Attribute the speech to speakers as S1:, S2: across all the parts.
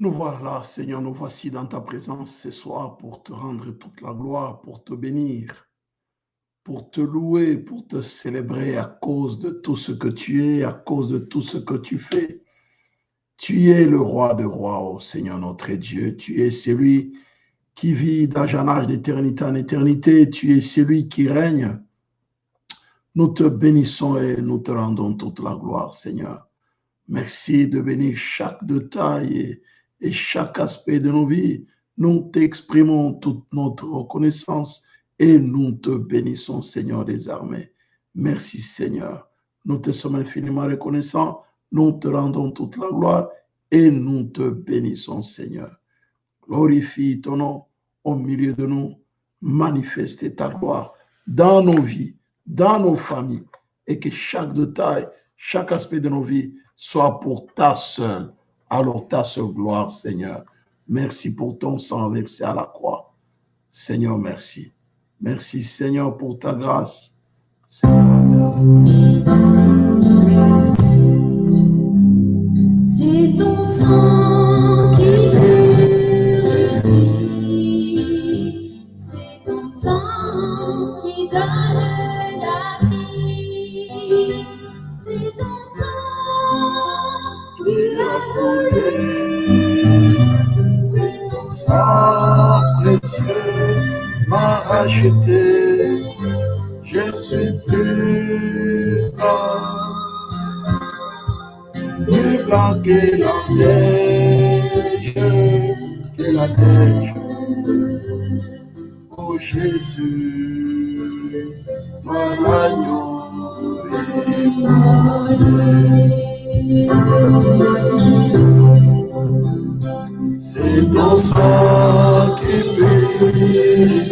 S1: Nous voilà, Seigneur, nous voici dans ta présence ce soir pour te rendre toute la gloire, pour te bénir, pour te louer, pour te célébrer à cause de tout ce que tu es, à cause de tout ce que tu fais. Tu es le roi des rois, ô Seigneur notre Dieu. Tu es celui qui vit d'âge en âge, d'éternité en éternité. Tu es celui qui règne. Nous te bénissons et nous te rendons toute la gloire, Seigneur. Merci de bénir chaque détail et chaque aspect de nos vies. Nous t'exprimons toute notre reconnaissance et nous te bénissons, Seigneur des armées. Merci, Seigneur. Nous te sommes infiniment reconnaissants. Nous te rendons toute la gloire et nous te bénissons, Seigneur. Glorifie ton nom au milieu de nous. Manifeste ta gloire dans nos vies, dans nos familles, et que chaque détail, chaque aspect de nos vies soit pour ta seule, alors ta seule gloire, Seigneur. Merci pour ton sang versé à la croix. Seigneur, merci. Merci, Seigneur, pour ta grâce. Seigneur,
S2: c'est ton sang qui purifie, c'est ton sang qui donne la vie, c'est ton sang qui a voulu,
S1: ton sang précieux m'a racheté. Je suis plus blanc que la neige, Oh Jésus, toi l'agneau c'est ton sang qui purifie,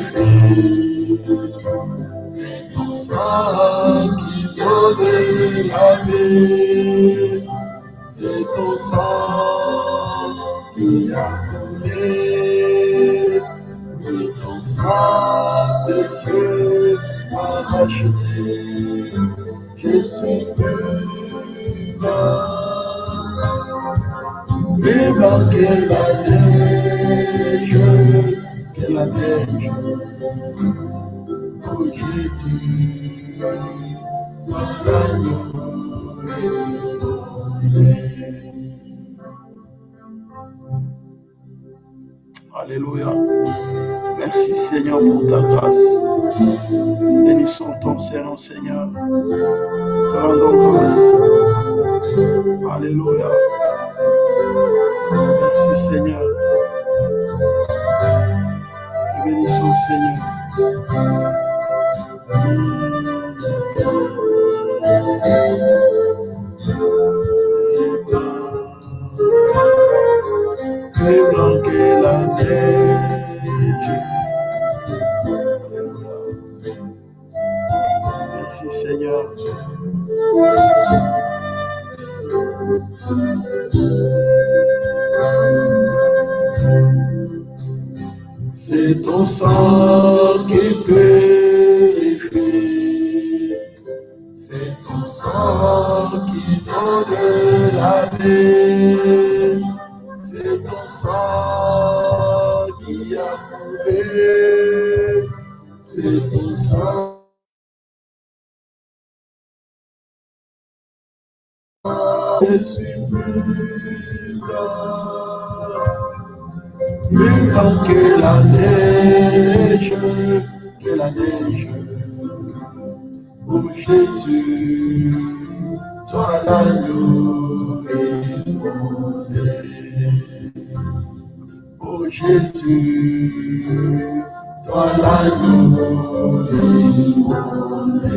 S1: c'est ton sang qui donne la vie. C'est ton sang qui a coulé, et ton sang précieux m'a racheté. Je suis plus blanc que la neige, Oh Jésus, toi l'agneau. Alléluia. Merci Seigneur pour ta grâce. Bénissons ton Seigneur, Seigneur. Te rendons grâce. Alléluia. Merci Seigneur. Te bénissons Seigneur. Plus blanc que la neige. Merci Seigneur. C'est ton sang qui purifie, c'est ton sang qui donne la vie, c'est ton sang qui a coulé, c'est ton sang. Je suis plus blanc que la neige, Oh Jésus, toi l'agneau immolé. Oh Jésus, toi l'agneau immolé.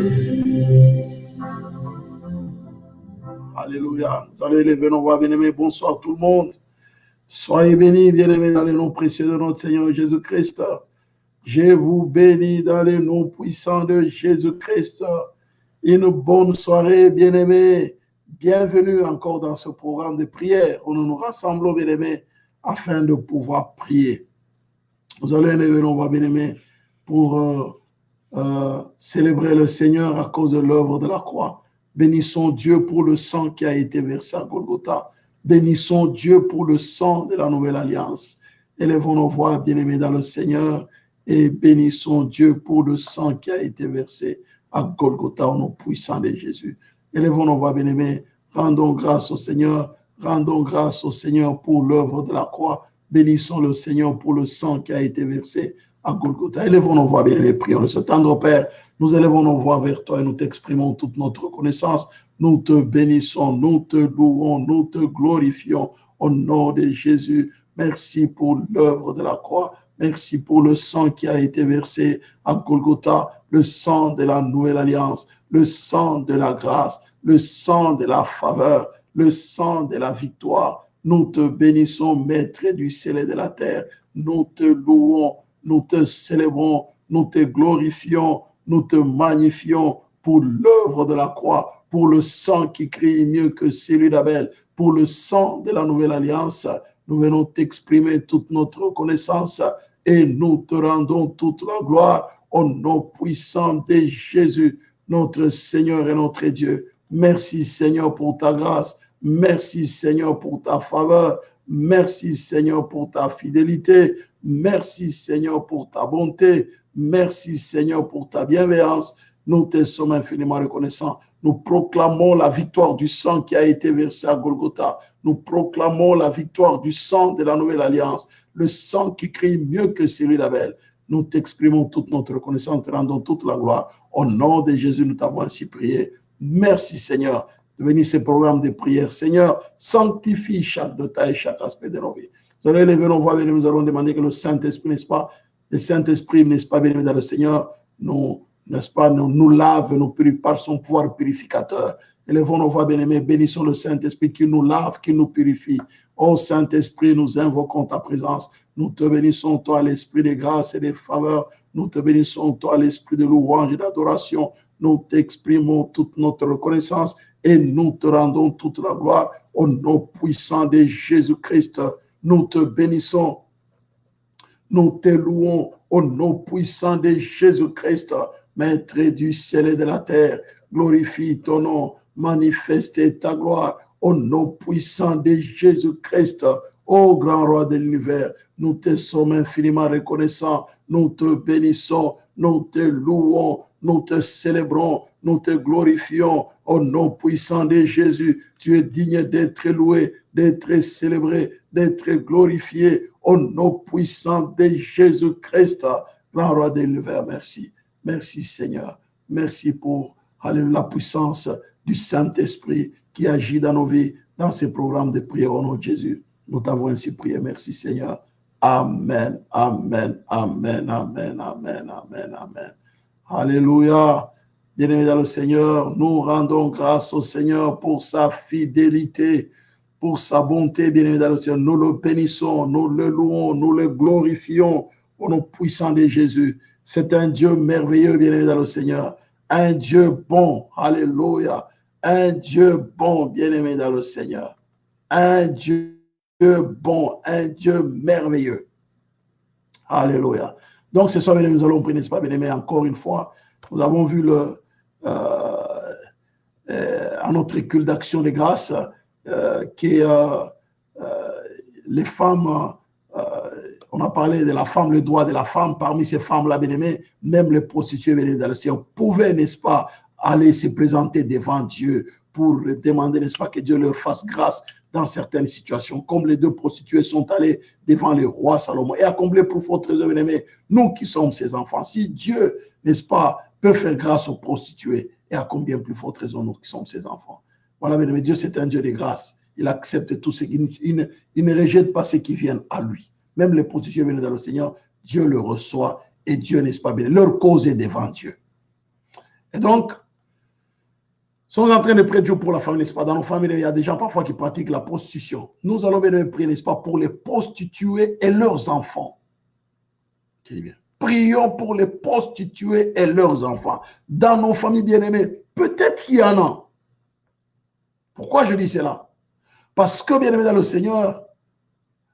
S1: Alléluia. Nous allons élever nos voix, bien-aimés. Bonsoir tout le monde. Soyez bénis, bien-aimés, dans le nom précieux de notre Seigneur Jésus-Christ. Je vous bénis dans le nom puissant de Jésus-Christ. Une bonne soirée, bien-aimés. Bienvenue encore dans ce programme de prière où nous nous rassemblons, bien-aimés, afin de pouvoir prier. Nous allons élever nos voix, bien-aimés, pour célébrer le Seigneur à cause de l'œuvre de la croix. Bénissons Dieu pour le sang qui a été versé à Golgotha. Bénissons Dieu pour le sang de la nouvelle alliance. Élevons nos voix, bien-aimés dans le Seigneur, et bénissons Dieu pour le sang qui a été versé à Golgotha au nom puissant de Jésus. Élevons nos voix, bien-aimés, rendons grâce au Seigneur pour l'œuvre de la croix. Bénissons le Seigneur pour le sang qui a été versé à Golgotha. Élevons nos voix, bien-aimés, prions. Ce tendre Père, nous élevons nos voix vers toi et nous t'exprimons toute notre reconnaissance. Nous te bénissons, nous te louons, nous te glorifions au nom de Jésus. Merci pour l'œuvre de la croix. Merci pour le sang qui a été versé à Golgotha, le sang de la nouvelle alliance, le sang de la grâce, le sang de la faveur, le sang de la victoire. Nous te bénissons, Maître du ciel et de la terre. Nous te louons, nous te célébrons, nous te glorifions, nous te magnifions pour l'œuvre de la croix, pour le sang qui crie mieux que celui d'Abel, pour le sang de la nouvelle alliance. Nous venons t'exprimer toute notre reconnaissance et nous te rendons toute la gloire au nom puissant de Jésus, notre Seigneur et notre Dieu. Merci Seigneur pour ta grâce, merci Seigneur pour ta faveur, merci Seigneur pour ta fidélité, merci Seigneur pour ta bonté, merci Seigneur pour ta bienveillance. Nous te sommes infiniment reconnaissants. Nous proclamons la victoire du sang qui a été versé à Golgotha. Nous proclamons la victoire du sang de la nouvelle alliance, le sang qui crie mieux que celui d'Abel. Nous t'exprimons toute notre reconnaissance, te rendons toute la gloire. Au nom de Jésus, nous t'avons ainsi prié. Merci Seigneur de venir ces programmes de prière. Seigneur, sanctifie chaque détail, chaque aspect de nos vies. Nous allons élever nos voix et nous allons demander que le Saint-Esprit, n'est-ce pas, le Saint-Esprit, n'est-ce pas, béni dans le Seigneur, n'est-ce pas, nous lave, nous purifie par son pouvoir purificateur. Élevons nos voix, bien-aimés, bénissons le Saint-Esprit qui nous lave, qui nous purifie. Ô Saint-Esprit, nous invoquons ta présence. Nous te bénissons, toi, l'Esprit de grâce et de faveur. Nous te bénissons, toi, l'Esprit de louange et d'adoration. Nous t'exprimons toute notre reconnaissance et nous te rendons toute la gloire au nom puissant de Jésus-Christ. Nous te bénissons, nous te louons au nom puissant de Jésus-Christ. Maître du ciel et de la terre, glorifie ton nom, manifeste ta gloire au nom puissant de Jésus-Christ. Ô grand roi de l'univers, nous te sommes infiniment reconnaissants, nous te bénissons, nous te louons, nous te célébrons, nous te glorifions au nom puissant de Jésus. Tu es digne d'être loué, d'être célébré, d'être glorifié au nom puissant de Jésus-Christ, grand roi de l'univers. Merci. Merci Seigneur. Merci pour la puissance du Saint-Esprit qui agit dans nos vies, dans ces programmes de prière au nom de Jésus. Nous t'avons ainsi prié. Merci Seigneur. Amen, amen, amen, amen, amen, amen, amen. Alléluia. Bien-aimés dans le Seigneur, nous rendons grâce au Seigneur pour sa fidélité, pour sa bonté, bien-aimés dans le Seigneur. Nous le bénissons, nous le louons, nous le glorifions au nom puissant de Jésus. C'est un Dieu merveilleux, bien-aimé dans le Seigneur. Un Dieu bon, alléluia. Un Dieu bon, bien-aimé dans le Seigneur. Un Dieu bon, un Dieu merveilleux. Alléluia. Donc, ce soir, bien-aimé, nous allons prier, n'est-ce pas, bien-aimé, encore une fois. Nous avons vu à notre culte d'action de grâce que les femmes... on a parlé de la femme, le droit de la femme. Parmi ces femmes-là, bien-aimées, même les prostituées, bien-aimées dans le Seigneur, pouvaient, n'est-ce pas, aller se présenter devant Dieu pour demander, n'est-ce pas, que Dieu leur fasse grâce dans certaines situations. Comme les deux prostituées sont allées devant le roi Salomon. Et à combler pour fort trésor, bien-aimés, nous qui sommes ses enfants, si Dieu, n'est-ce pas, peut faire grâce aux prostituées, et à combien plus fort trésor nous qui sommes ses enfants. Voilà, bien-aimés, Dieu, c'est un Dieu de grâce. Il accepte tout ce il ne rejette pas ceux qui viennent à lui. Même les prostituées venues dans le Seigneur, Dieu le reçoit et Dieu, n'est-ce pas bien, leur cause est devant Dieu. Et donc, sommes en train de prier Dieu pour la famille, n'est-ce pas? Dans nos familles, il y a des gens parfois qui pratiquent la prostitution. Nous allons bien prier, n'est-ce pas, pour les prostituées et leurs enfants. Je dis bien. Prions pour les prostituées et leurs enfants. Dans nos familles bien-aimées, peut-être qu'il y en a. Pourquoi je dis cela? Parce que, bien-aimé dans le Seigneur,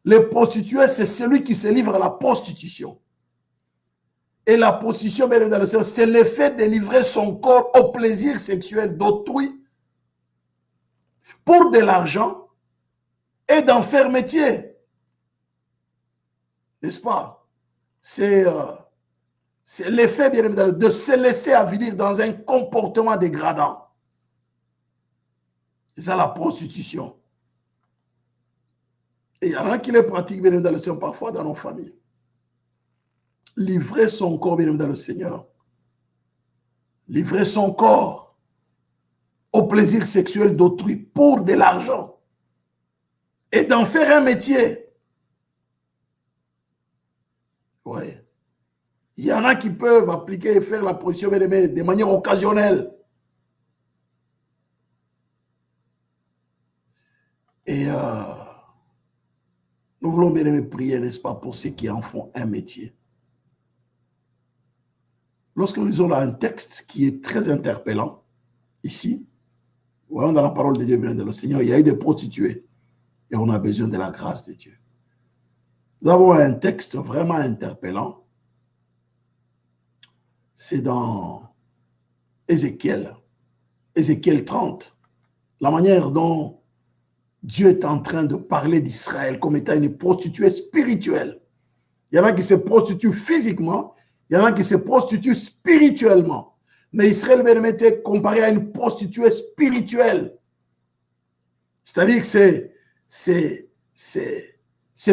S1: les prostituées, c'est celui qui se livre à la prostitution. Et la prostitution, bien dans le Seigneur, c'est le fait de livrer son corps au plaisir sexuel d'autrui pour de l'argent et d'en faire métier. N'est-ce pas? C'est l'effet, bien évidemment, de se laisser avilir dans un comportement dégradant. C'est ça la prostitution. Et il y en a qui les pratiquent, bien évidemment, parfois dans nos familles. Livrer son corps, bien évidemment, le Seigneur. Livrer son corps au plaisir sexuel d'autrui pour de l'argent. Et d'en faire un métier. Oui. Il y en a qui peuvent appliquer et faire la prostitution de manière occasionnelle. Et nous voulons bien aimer prier, n'est-ce pas, pour ceux qui en font un métier. Lorsque nous lisons là un texte qui est très interpellant, ici, voyons dans la parole de Dieu, bien de le Seigneur, il y a eu des prostituées et on a besoin de la grâce de Dieu. Nous avons un texte vraiment interpellant. C'est dans Ézéchiel 30, la manière dont Dieu est en train de parler d'Israël comme étant une prostituée spirituelle. Il y en a qui se prostituent physiquement, il y en a qui se prostituent spirituellement. Mais Israël bien-aimé était comparé à une prostituée spirituelle. C'est-à-dire que ces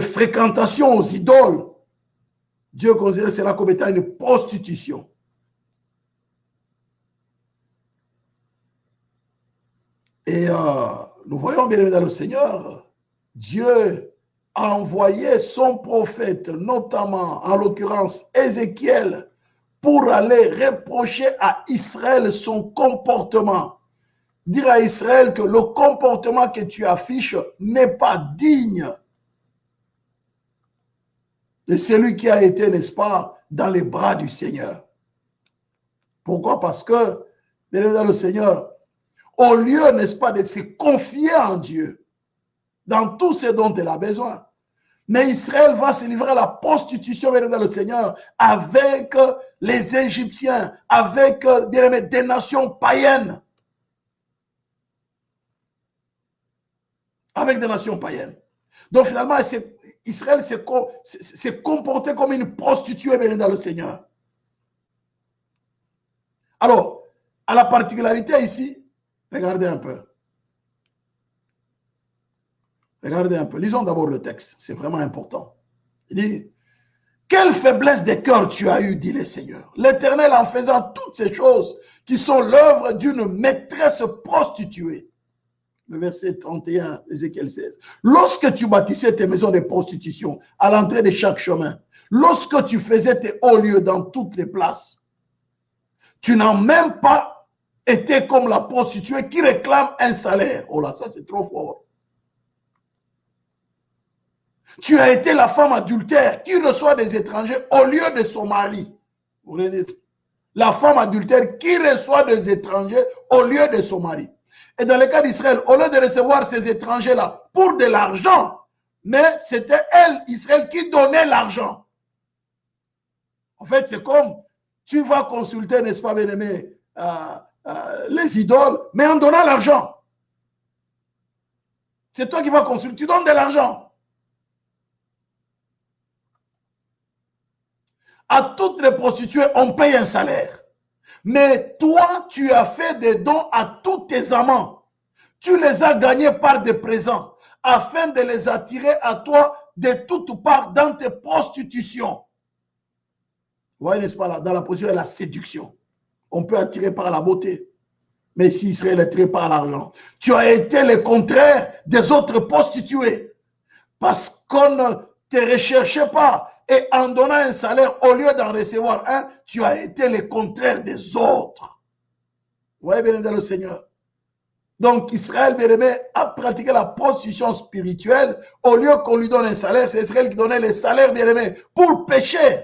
S1: fréquentations aux idoles, Dieu considère cela comme étant une prostitution. Et nous voyons bien évidemment le Seigneur, Dieu a envoyé son prophète, notamment en l'occurrence Ézéchiel, pour aller reprocher à Israël son comportement. Dire à Israël que le comportement que tu affiches n'est pas digne de celui qui a été, n'est-ce pas, dans les bras du Seigneur. Pourquoi? Parce que, bien évidemment, le Seigneur, au lieu, n'est-ce pas, de se confier en Dieu, dans tout ce dont il a besoin, mais Israël va se livrer à la prostitution, bien évidemment, le Seigneur, avec les Égyptiens, avec, bien aimé, des nations païennes. Avec des nations païennes. Donc finalement, Israël s'est comporté comme une prostituée, bien dans le Seigneur. Alors, à la particularité ici, regardez un peu. Regardez un peu. Lisons d'abord le texte. C'est vraiment important. Il dit, quelle faiblesse de cœur tu as eu, dit le Seigneur. L'Éternel, en faisant toutes ces choses qui sont l'œuvre d'une maîtresse prostituée. Le verset 31, Ézéchiel 16. Lorsque tu bâtissais tes maisons de prostitution à l'entrée de chaque chemin, lorsque tu faisais tes hauts lieux dans toutes les places, tu n'as même pas été comme la prostituée qui réclame un salaire. Oh là, ça c'est trop fort. Tu as été la femme adultère qui reçoit des étrangers au lieu de son mari. Vous voulez dire, la femme adultère qui reçoit des étrangers au lieu de son mari. Et dans le cas d'Israël, au lieu de recevoir ces étrangers-là pour de l'argent, mais c'était elle, Israël, qui donnait l'argent. En fait, c'est comme tu vas consulter, n'est-ce pas, bien-aimé, les idoles, mais en donnant l'argent. C'est toi qui vas consulter, tu donnes de l'argent. À toutes les prostituées, on paye un salaire. Mais toi, tu as fait des dons à tous tes amants. Tu les as gagnés par des présents, afin de les attirer à toi de toutes parts dans tes prostitutions. Vous voyez, n'est-ce pas, là, dans la prostitution et la séduction. On peut attirer par la beauté. Mais si Israël est attiré par l'argent, tu as été le contraire des autres prostituées. Parce qu'on ne te recherchait pas. Et en donnant un salaire, au lieu d'en recevoir un, tu as été le contraire des autres. Vous voyez bien le Seigneur. Donc Israël, bien aimé, a pratiqué la prostitution spirituelle. Au lieu qu'on lui donne un salaire, c'est Israël qui donnait les salaires, bien aimé, pour pécher.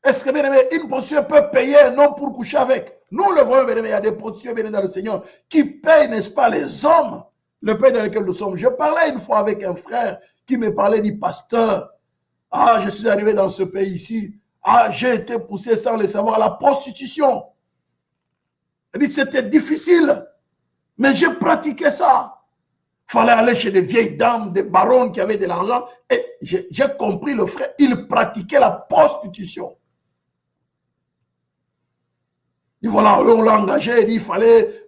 S1: Est-ce que, bien aimé, une prostituée peut payer un homme pour coucher avec? Nous le voyons, bien aimé, il y a des prostituées, bien aimé, dans le Seigneur, qui payent, n'est-ce pas, les hommes. Le pays dans lequel nous sommes. Je parlais une fois avec un frère qui me parlait du pasteur. Ah, je suis arrivé dans ce pays ici. Ah, j'ai été poussé sans le savoir à la prostitution. Il dit, c'était difficile. Mais j'ai pratiqué ça. Il fallait aller chez des vieilles dames, des baronnes qui avaient de l'argent. Et j'ai compris, le frère, il pratiquait la prostitution. Et voilà, on l'a engagé, il dit, il fallait,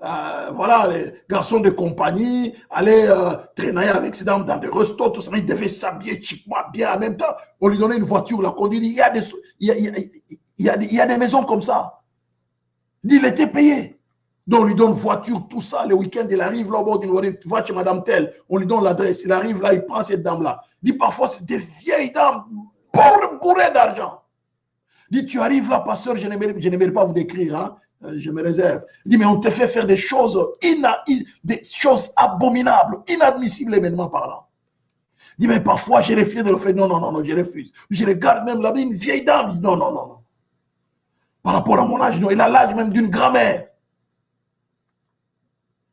S1: voilà, les garçons de compagnie, aller traîner avec ces dames dans des restos, tout ça. Il devait s'habiller chiquement, bien. En même temps, on lui donnait une voiture, la conduite. Il y a des maisons comme ça. Il dit, il était payé. Donc, on lui donne voiture, tout ça. Le week-end, il arrive là au bord d'une voiture, tu vas chez madame telle. On lui donne l'adresse. Il arrive là, il prend cette dame-là. Il dit, parfois, c'est des vieilles dames bourrées d'argent. Il dit, tu arrives là, pasteur, je n'aimerais pas vous décrire, hein. Je me réserve. Il dit, mais on te fait faire des choses, des choses abominables, inadmissibles humainement parlant. Il dit, mais parfois, je refuse de le faire. Non, non, non, non, je refuse. Je regarde même là-bas une vieille dame. Il dit, non, non, non, non. Par rapport à mon âge, non, il a l'âge même d'une grand-mère.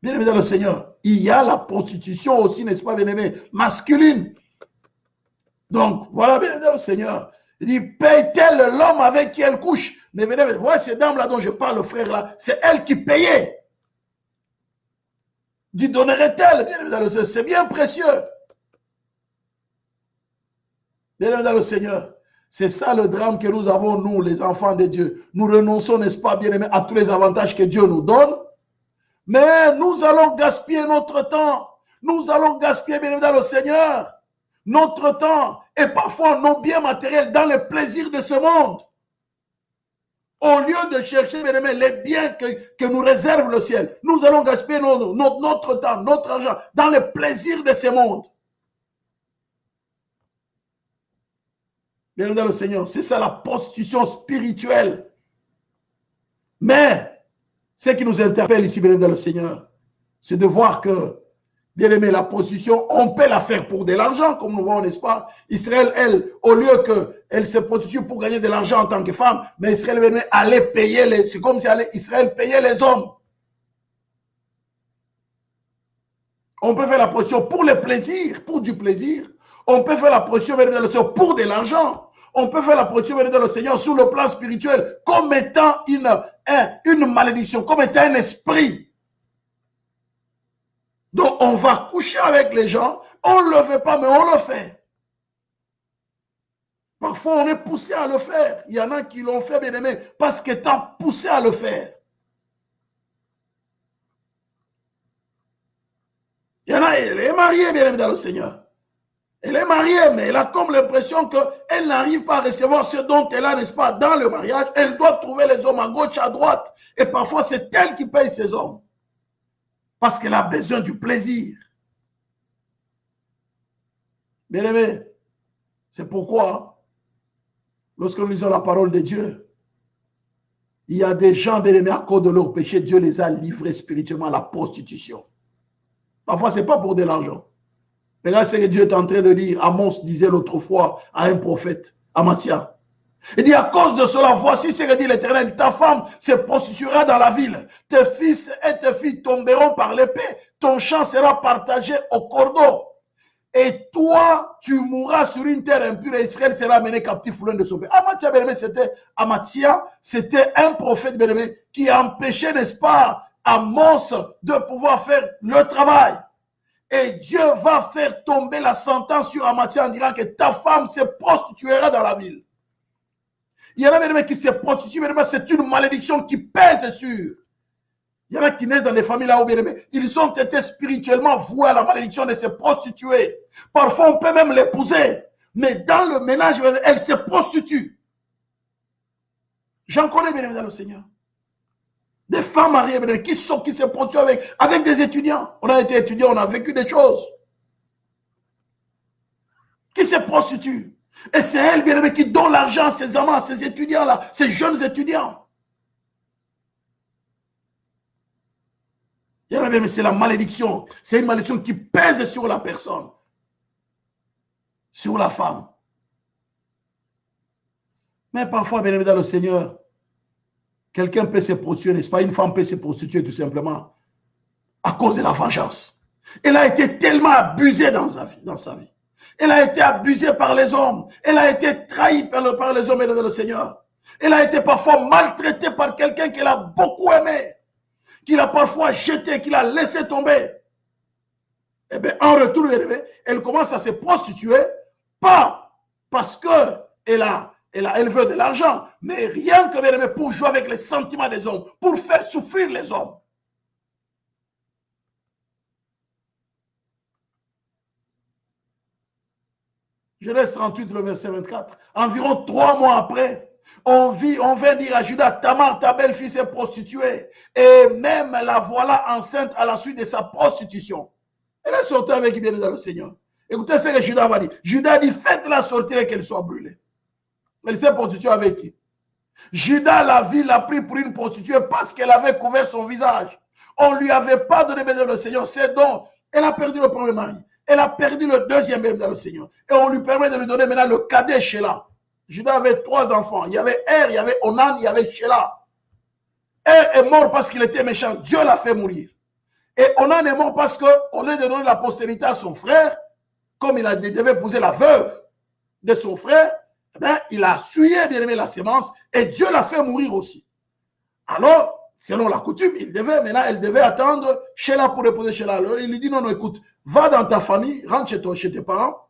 S1: Bien aimé dans le Seigneur, il y a la prostitution aussi, n'est-ce pas, bien aimé, masculine. Donc, voilà, bien aimé dans le Seigneur. Il dit, paye-t-elle l'homme avec qui elle couche? Mais venez, voyez ces dames-là dont je parle, le frère là, c'est elle qui payait. Il dit, donnerait-elle? Bien aimé dans le Seigneur, c'est bien précieux. Bien aimé dans le Seigneur, c'est ça le drame que nous avons, nous, les enfants de Dieu. Nous renonçons, n'est-ce pas, bien aimé, à tous les avantages que Dieu nous donne. Mais nous allons gaspiller notre temps. Nous allons gaspiller, bien aimé dans le Seigneur, notre temps et parfois nos biens matériels dans les plaisirs de ce monde. Au lieu de chercher, bien aimé, les biens que nous réserve le ciel, nous allons gaspiller notre temps, notre argent dans les plaisirs de ce monde. Bien aimé dans le Seigneur, c'est ça la prostitution spirituelle. Mais ce qui nous interpelle ici, bien aimé dans le Seigneur, c'est de voir que, bien aimé, la prostitution, on peut la faire pour de l'argent, comme nous voyons, n'est-ce pas? Israël, elle, au lieu qu'elle se prostitue pour gagner de l'argent en tant que femme, mais Israël, bien aimé, allait payer c'est comme si Israël payait les hommes. On peut faire la prostitution pour le plaisir, pour du plaisir. On peut faire la prostitution, bien aimé, dans le Seigneur, pour de l'argent. On peut faire la prostitution, bien aimé, dans le Seigneur, sur le plan spirituel, comme étant une malédiction, comme étant un esprit. Donc, on va coucher avec les gens, on ne le fait pas, mais on le fait. Parfois, on est poussé à le faire. Il y en a qui l'ont fait, bien aimé, parce qu'étant poussé à le faire. Il y en a, elle est mariée, bien aimé, dans le Seigneur. Elle est mariée, mais elle a comme l'impression qu'elle n'arrive pas à recevoir ce dont elle a, n'est-ce pas, dans le mariage. Elle doit trouver les hommes à gauche, à droite. Et parfois, c'est elle qui paye ces hommes. Parce qu'elle a besoin du plaisir. Bien aimé, c'est pourquoi, lorsque nous lisons la parole de Dieu, il y a des gens, bien aimés, à cause de leur péché, Dieu les a livrés spirituellement à la prostitution. Parfois, ce n'est pas pour de l'argent. Regarde ce que Dieu est en train de dire. Amos disait l'autre fois à un prophète, Amasia. Il dit, à cause de cela, voici ce que dit l'Éternel, ta femme se prostituera dans la ville. Tes fils et tes filles tomberont par l'épée. Ton champ sera partagé au cordeau. Et toi, tu mourras sur une terre impure et Israël sera amené captif loin de son pays. Amatia, c'était un prophète, bien-aimé, qui empêchait, n'est-ce pas, Amos de pouvoir faire le travail. Et Dieu va faire tomber la sentence sur Amatia en disant que ta femme se prostituera dans la ville. Il y en a bien aimé qui se prostituent, c'est une malédiction qui pèse sur. Il y en a qui naissent dans des familles là où, bien aimé, ils ont été spirituellement voués à la malédiction de se prostituer. Parfois, on peut même l'épouser. Mais dans le ménage, elle se prostitue. J'en connais, bien aimé, dans le Seigneur. Des femmes mariées, bien aimé, qui se prostituent avec des étudiants. On a été étudiants, on a vécu des choses. Qui se prostituent. Et c'est elle, bien aimé, qui donne l'argent à ses amants, à ces étudiants-là, ces jeunes étudiants. Il y en a bien, mais c'est la malédiction. C'est une malédiction qui pèse sur la personne. Sur la femme. Mais parfois, bien aimé, dans le Seigneur, quelqu'un peut se prostituer, n'est-ce pas? Une femme peut se prostituer tout simplement à cause de la vengeance. Elle a été tellement abusée dans sa vie. Elle a été abusée par les hommes. Elle a été trahie par les hommes et le Seigneur. Elle a été parfois maltraitée par quelqu'un qu'elle a beaucoup aimé. qu'il a parfois jeté, qu'il a laissé tomber. Eh bien, en retour, elle commence à se prostituer, pas parce qu'elle veut de l'argent, mais rien que pour jouer avec les sentiments des hommes, pour faire souffrir les hommes. Genèse 38, le verset 24. Environ 3 mois après, on vient dire à Judas, Tamar, ta belle-fille s'est prostituée. Et même la voilà enceinte à la suite de sa prostitution. Elle est sortie avec qui bien dans le Seigneur. Écoutez ce que Judas va dire. Judas dit, faites-la sortir et qu'elle soit brûlée. Elle s'est prostituée avec qui? Judas l'a pris pour une prostituée parce qu'elle avait couvert son visage. On ne lui avait pas donné bien dans le Seigneur. C'est donc, elle a perdu le premier mari. Elle a perdu le deuxième bien dans le Seigneur. Et on lui permet de lui donner maintenant le cadet Sheila. Judas avait 3 enfants. Il y avait Er, il y avait Onan, il y avait Sheila. Er est mort parce qu'il était méchant. Dieu l'a fait mourir. Et Onan est mort parce qu'au lieu de donner la postérité à son frère, comme il devait épouser la veuve de son frère, eh bien, il a souillé bien-aimé la sémence et Dieu l'a fait mourir aussi. Alors, selon la coutume, elle devait attendre Sheila pour épouser Sheila. Alors, il lui dit, non, écoute, va dans ta famille, rentre chez toi, chez tes parents.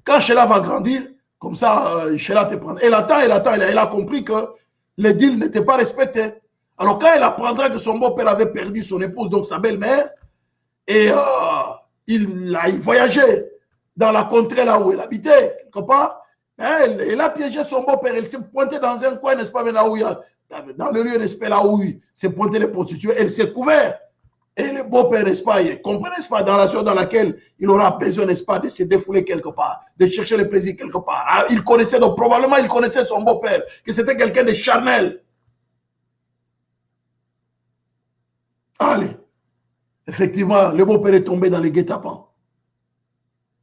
S1: Quand Sheila va grandir, comme ça, Sheila te prend. Elle attend, elle a compris que les deals n'étaient pas respectés. Alors, quand elle apprendra que son beau-père avait perdu son épouse, donc sa belle-mère, et il voyageait dans la contrée là où elle habitait, quelque part, elle a piégé son beau-père. Elle s'est pointée dans un coin, n'est-ce pas, là où il y a, dans le lieu, n'est-ce pas, là où il s'est pointé les prostituées, elle s'est couverte. Et le beau-père, n'est-ce pas, il comprend, n'est-ce pas, dans la situation dans laquelle il aura besoin, n'est-ce pas, de se défouler quelque part, de chercher le plaisir quelque part. Il connaissait, donc probablement, il connaissait son beau-père, que c'était quelqu'un de charnel. Allez, effectivement, le beau-père est tombé dans les guet-apens.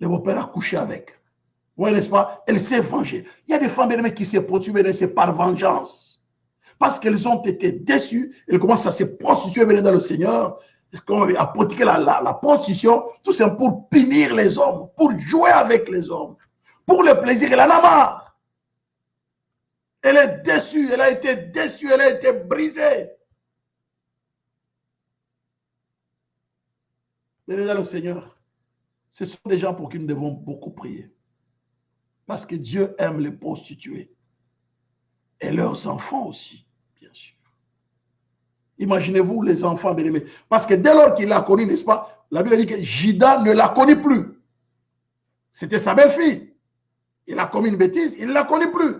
S1: Le beau-père a couché avec. Oui, n'est-ce pas? Elle s'est vengée. Il y a des femmes qui se prostituent, c'est par vengeance. Parce qu'elles ont été déçues, elles commencent à se prostituer dans le Seigneur, à pratiquer la prostitution, tout simplement pour punir les hommes, pour jouer avec les hommes, pour le plaisir. Elle en a marre. Elle est déçue, elle a été déçue, elle a été brisée. Mais dans le Seigneur, ce sont des gens pour qui nous devons beaucoup prier. Parce que Dieu aime les prostituées. Et leurs enfants aussi, bien sûr. Imaginez-vous les enfants bien-aimés. Parce que dès lors qu'il l'a connu, n'est-ce pas, la Bible dit que Judas ne l'a connu plus. C'était sa belle-fille. Il a commis une bêtise, il ne la connaît plus.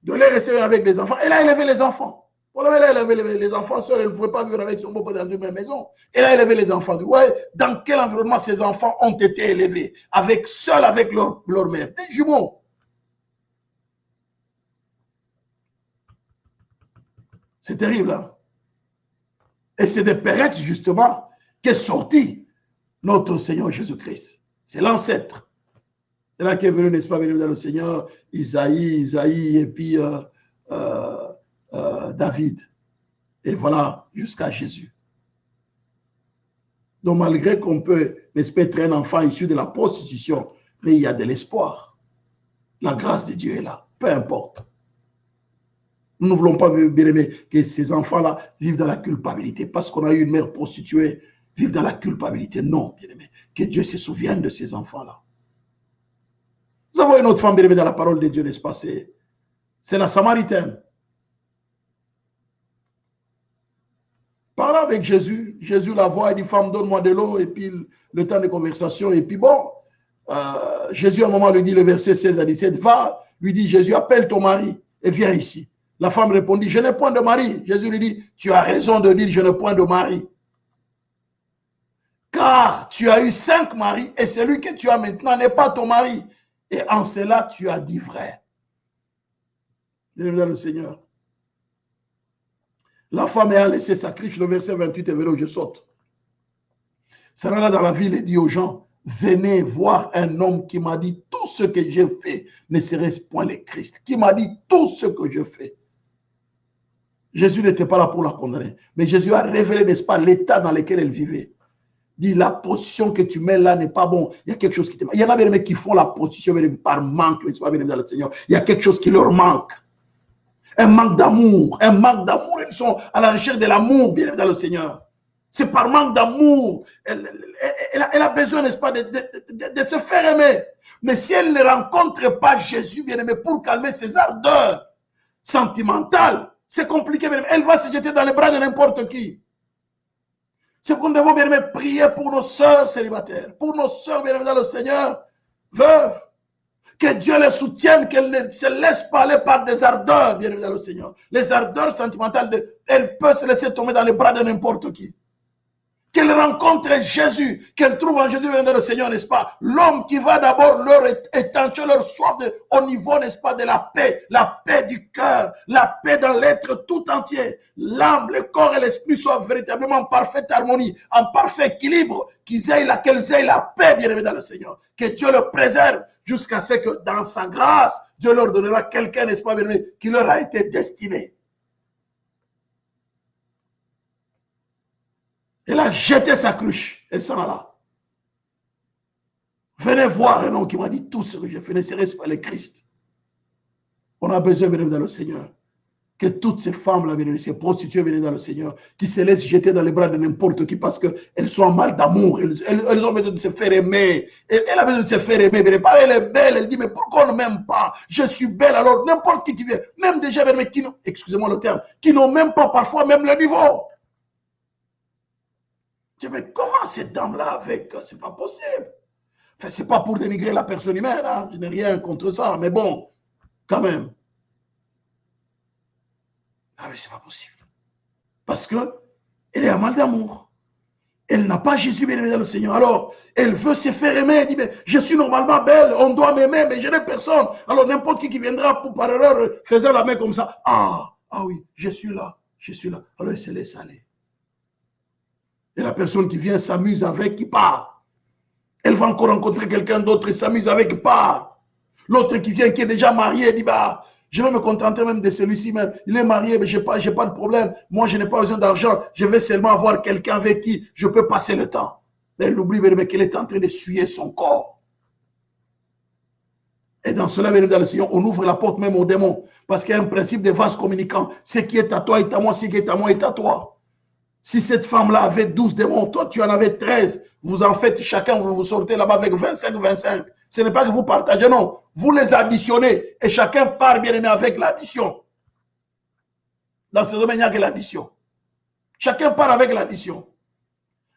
S1: De les rester avec des enfants. Elle a élevé les enfants. Elle a élevé les enfants seuls, elle ne pouvait pas vivre avec son beau-père dans une même maison. Elle a élevé les enfants. Ouais, dans quel environnement ces enfants ont été élevés? Seuls avec leur mère. Des jumeaux. C'est terrible, hein? Et c'est de Pérette, justement, qu'est sorti notre Seigneur Jésus-Christ. C'est l'ancêtre. C'est là qu'est venu, n'est-ce pas, venu dans le Seigneur, Isaïe, et puis David. Et voilà, jusqu'à Jésus. Donc, malgré qu'on peut, n'est-ce pas, être un enfant issu de la prostitution, mais il y a de l'espoir. La grâce de Dieu est là, peu importe. Nous ne voulons pas, bien aimé, que ces enfants-là vivent dans la culpabilité parce qu'on a eu une mère prostituée, vivent dans la culpabilité. Non, bien aimé, que Dieu se souvienne de ces enfants-là. Nous avons une autre femme, bien aimée, dans la parole de Dieu, n'est-ce pas? C'est la Samaritaine. Parlant avec Jésus, Jésus la voit et dit, femme, donne-moi de l'eau, et puis le temps de conversation, et puis bon, Jésus à un moment lui dit, le verset 16 à 17, va, lui dit Jésus, appelle ton mari et viens ici. La femme répondit, je n'ai point de mari. Jésus lui dit, tu as raison de dire, je n'ai point de mari. Car tu as eu 5 maris et celui que tu as maintenant n'est pas ton mari. Et en cela, tu as dit vrai. Bienvenue dans le Seigneur. La femme ayant laissé sa cruche, le verset 28 est venu où je saute. Sarah là dans la ville et dit aux gens, venez voir un homme qui m'a dit tout ce que j'ai fait, ne serait-ce point le Christ, qui m'a dit tout ce que je fais. Jésus n'était pas là pour la condamner, mais Jésus a révélé, n'est-ce pas, l'état dans lequel elle vivait. Dit, la position que tu mets là n'est pas bon. Il y a quelque chose qui te manque. Il y en a bien qui font la position par manque, n'est-ce pas, dans le Seigneur. Il y a quelque chose qui leur manque. un manque d'amour, un manque d'amour. Ils sont à la recherche de l'amour, bien dans le Seigneur. C'est par manque d'amour. Elle a besoin, n'est-ce pas, de se faire aimer. Mais si elle ne rencontre pas Jésus, bien aimé, pour calmer ses ardeurs sentimentales, c'est compliqué, bien aimé. Elle va se jeter dans les bras de n'importe qui. C'est pourquoi nous devons, bien aimé, prier pour nos sœurs célibataires, pour nos sœurs, bien aimé, dans le Seigneur, veuves. Que Dieu les soutienne, qu'elles ne se laissent pas aller par des ardeurs, bien aimé, dans le Seigneur. Les ardeurs sentimentales, elles peuvent se laisser tomber dans les bras de n'importe qui. Qu'elle rencontre Jésus, qu'elle trouve en Jésus dans le Seigneur, n'est-ce pas? L'homme qui va d'abord leur étancher leur soif au niveau, n'est-ce pas, de la paix du cœur, la paix dans l'être tout entier. L'âme, le corps et l'esprit soient véritablement en parfaite harmonie, en parfait équilibre, qu'elles aient la paix, bien aimé dans le Seigneur. Que Dieu le préserve jusqu'à ce que dans sa grâce, Dieu leur donnera quelqu'un, n'est-ce pas, bien aimé, qui leur a été destiné. Elle a jeté sa cruche, elle s'en alla. Venez voir un homme qui m'a dit tout ce que j'ai fait, ne serait-ce pas le Christ. On a besoin, bien dans le Seigneur, que toutes ces femmes-là, ces prostituées, bien dans le Seigneur, qui se laissent jeter dans les bras de n'importe qui parce qu'elles sont en mal d'amour, elles ont besoin de se faire aimer. Elle a besoin de se faire aimer. Elle est belle, elle dit, mais pourquoi on ne m'aime pas? Je suis belle, alors n'importe qui vient, même des gens, excusez-moi le terme, qui n'ont même pas parfois même le niveau. Mais comment cette dame-là avec? C'est pas possible. Enfin, c'est pas pour dénigrer la personne humaine, hein? Je n'ai rien contre ça, mais bon, quand même. Ah mais c'est pas possible. Parce que elle est à mal d'amour. Elle n'a pas Jésus bien aimé dans le Seigneur. Alors, elle veut se faire aimer. Elle dit, mais je suis normalement belle, on doit m'aimer, mais je n'ai personne. Alors, n'importe qui viendra pour par erreur, faisant la main comme ça. Ah oui, je suis là. Alors, elle se laisse aller. Et la personne qui vient s'amuse avec, qui part. Elle va encore rencontrer quelqu'un d'autre et s'amuse avec, qui part. L'autre qui vient, qui est déjà marié, dit, bah, je vais me contenter même de celui-ci même. Il est marié, mais je n'ai pas de problème. Moi, je n'ai pas besoin d'argent. Je vais seulement avoir quelqu'un avec qui je peux passer le temps. Mais elle oublie qu'elle est en train d'essuyer son corps. Et dans cela, dans le Seigneur, on ouvre la porte même aux démons. Parce qu'il y a un principe de vase communicant. Ce qui est à toi est à moi, ce qui est à moi est à toi. Si cette femme-là avait 12 démons, toi tu en avais 13, vous en faites chacun, vous sortez là-bas avec 25. Ce n'est pas que vous partagez, non. Vous les additionnez et chacun part bien aimé avec l'addition. Dans ce domaine, il n'y a que l'addition. Chacun part avec l'addition.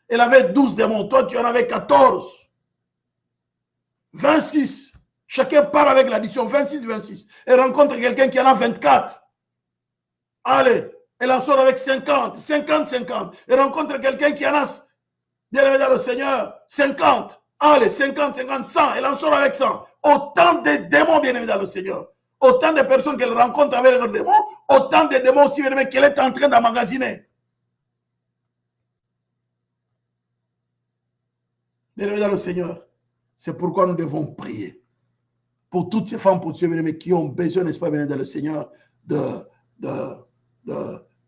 S1: Elle avait 12 démons, toi tu en avais 14. 26. Chacun part avec l'addition, 26. Elle rencontre quelqu'un qui en a 24. Allez. Elle en sort avec 50. Elle rencontre quelqu'un qui en a, bien aimé dans le Seigneur, 50. Allez, 50, 100. Elle en sort avec 100. Autant de démons, bien aimé dans le Seigneur. Autant de personnes qu'elle rencontre avec leurs démons, autant de démons aussi, bien aimé, qu'elle est en train d'emmagasiner. Bien aimé dans le Seigneur, c'est pourquoi nous devons prier. Pour toutes ces femmes, pour Dieu, bien aimé, qui ont besoin, n'est-ce pas, bien aimé dans le Seigneur,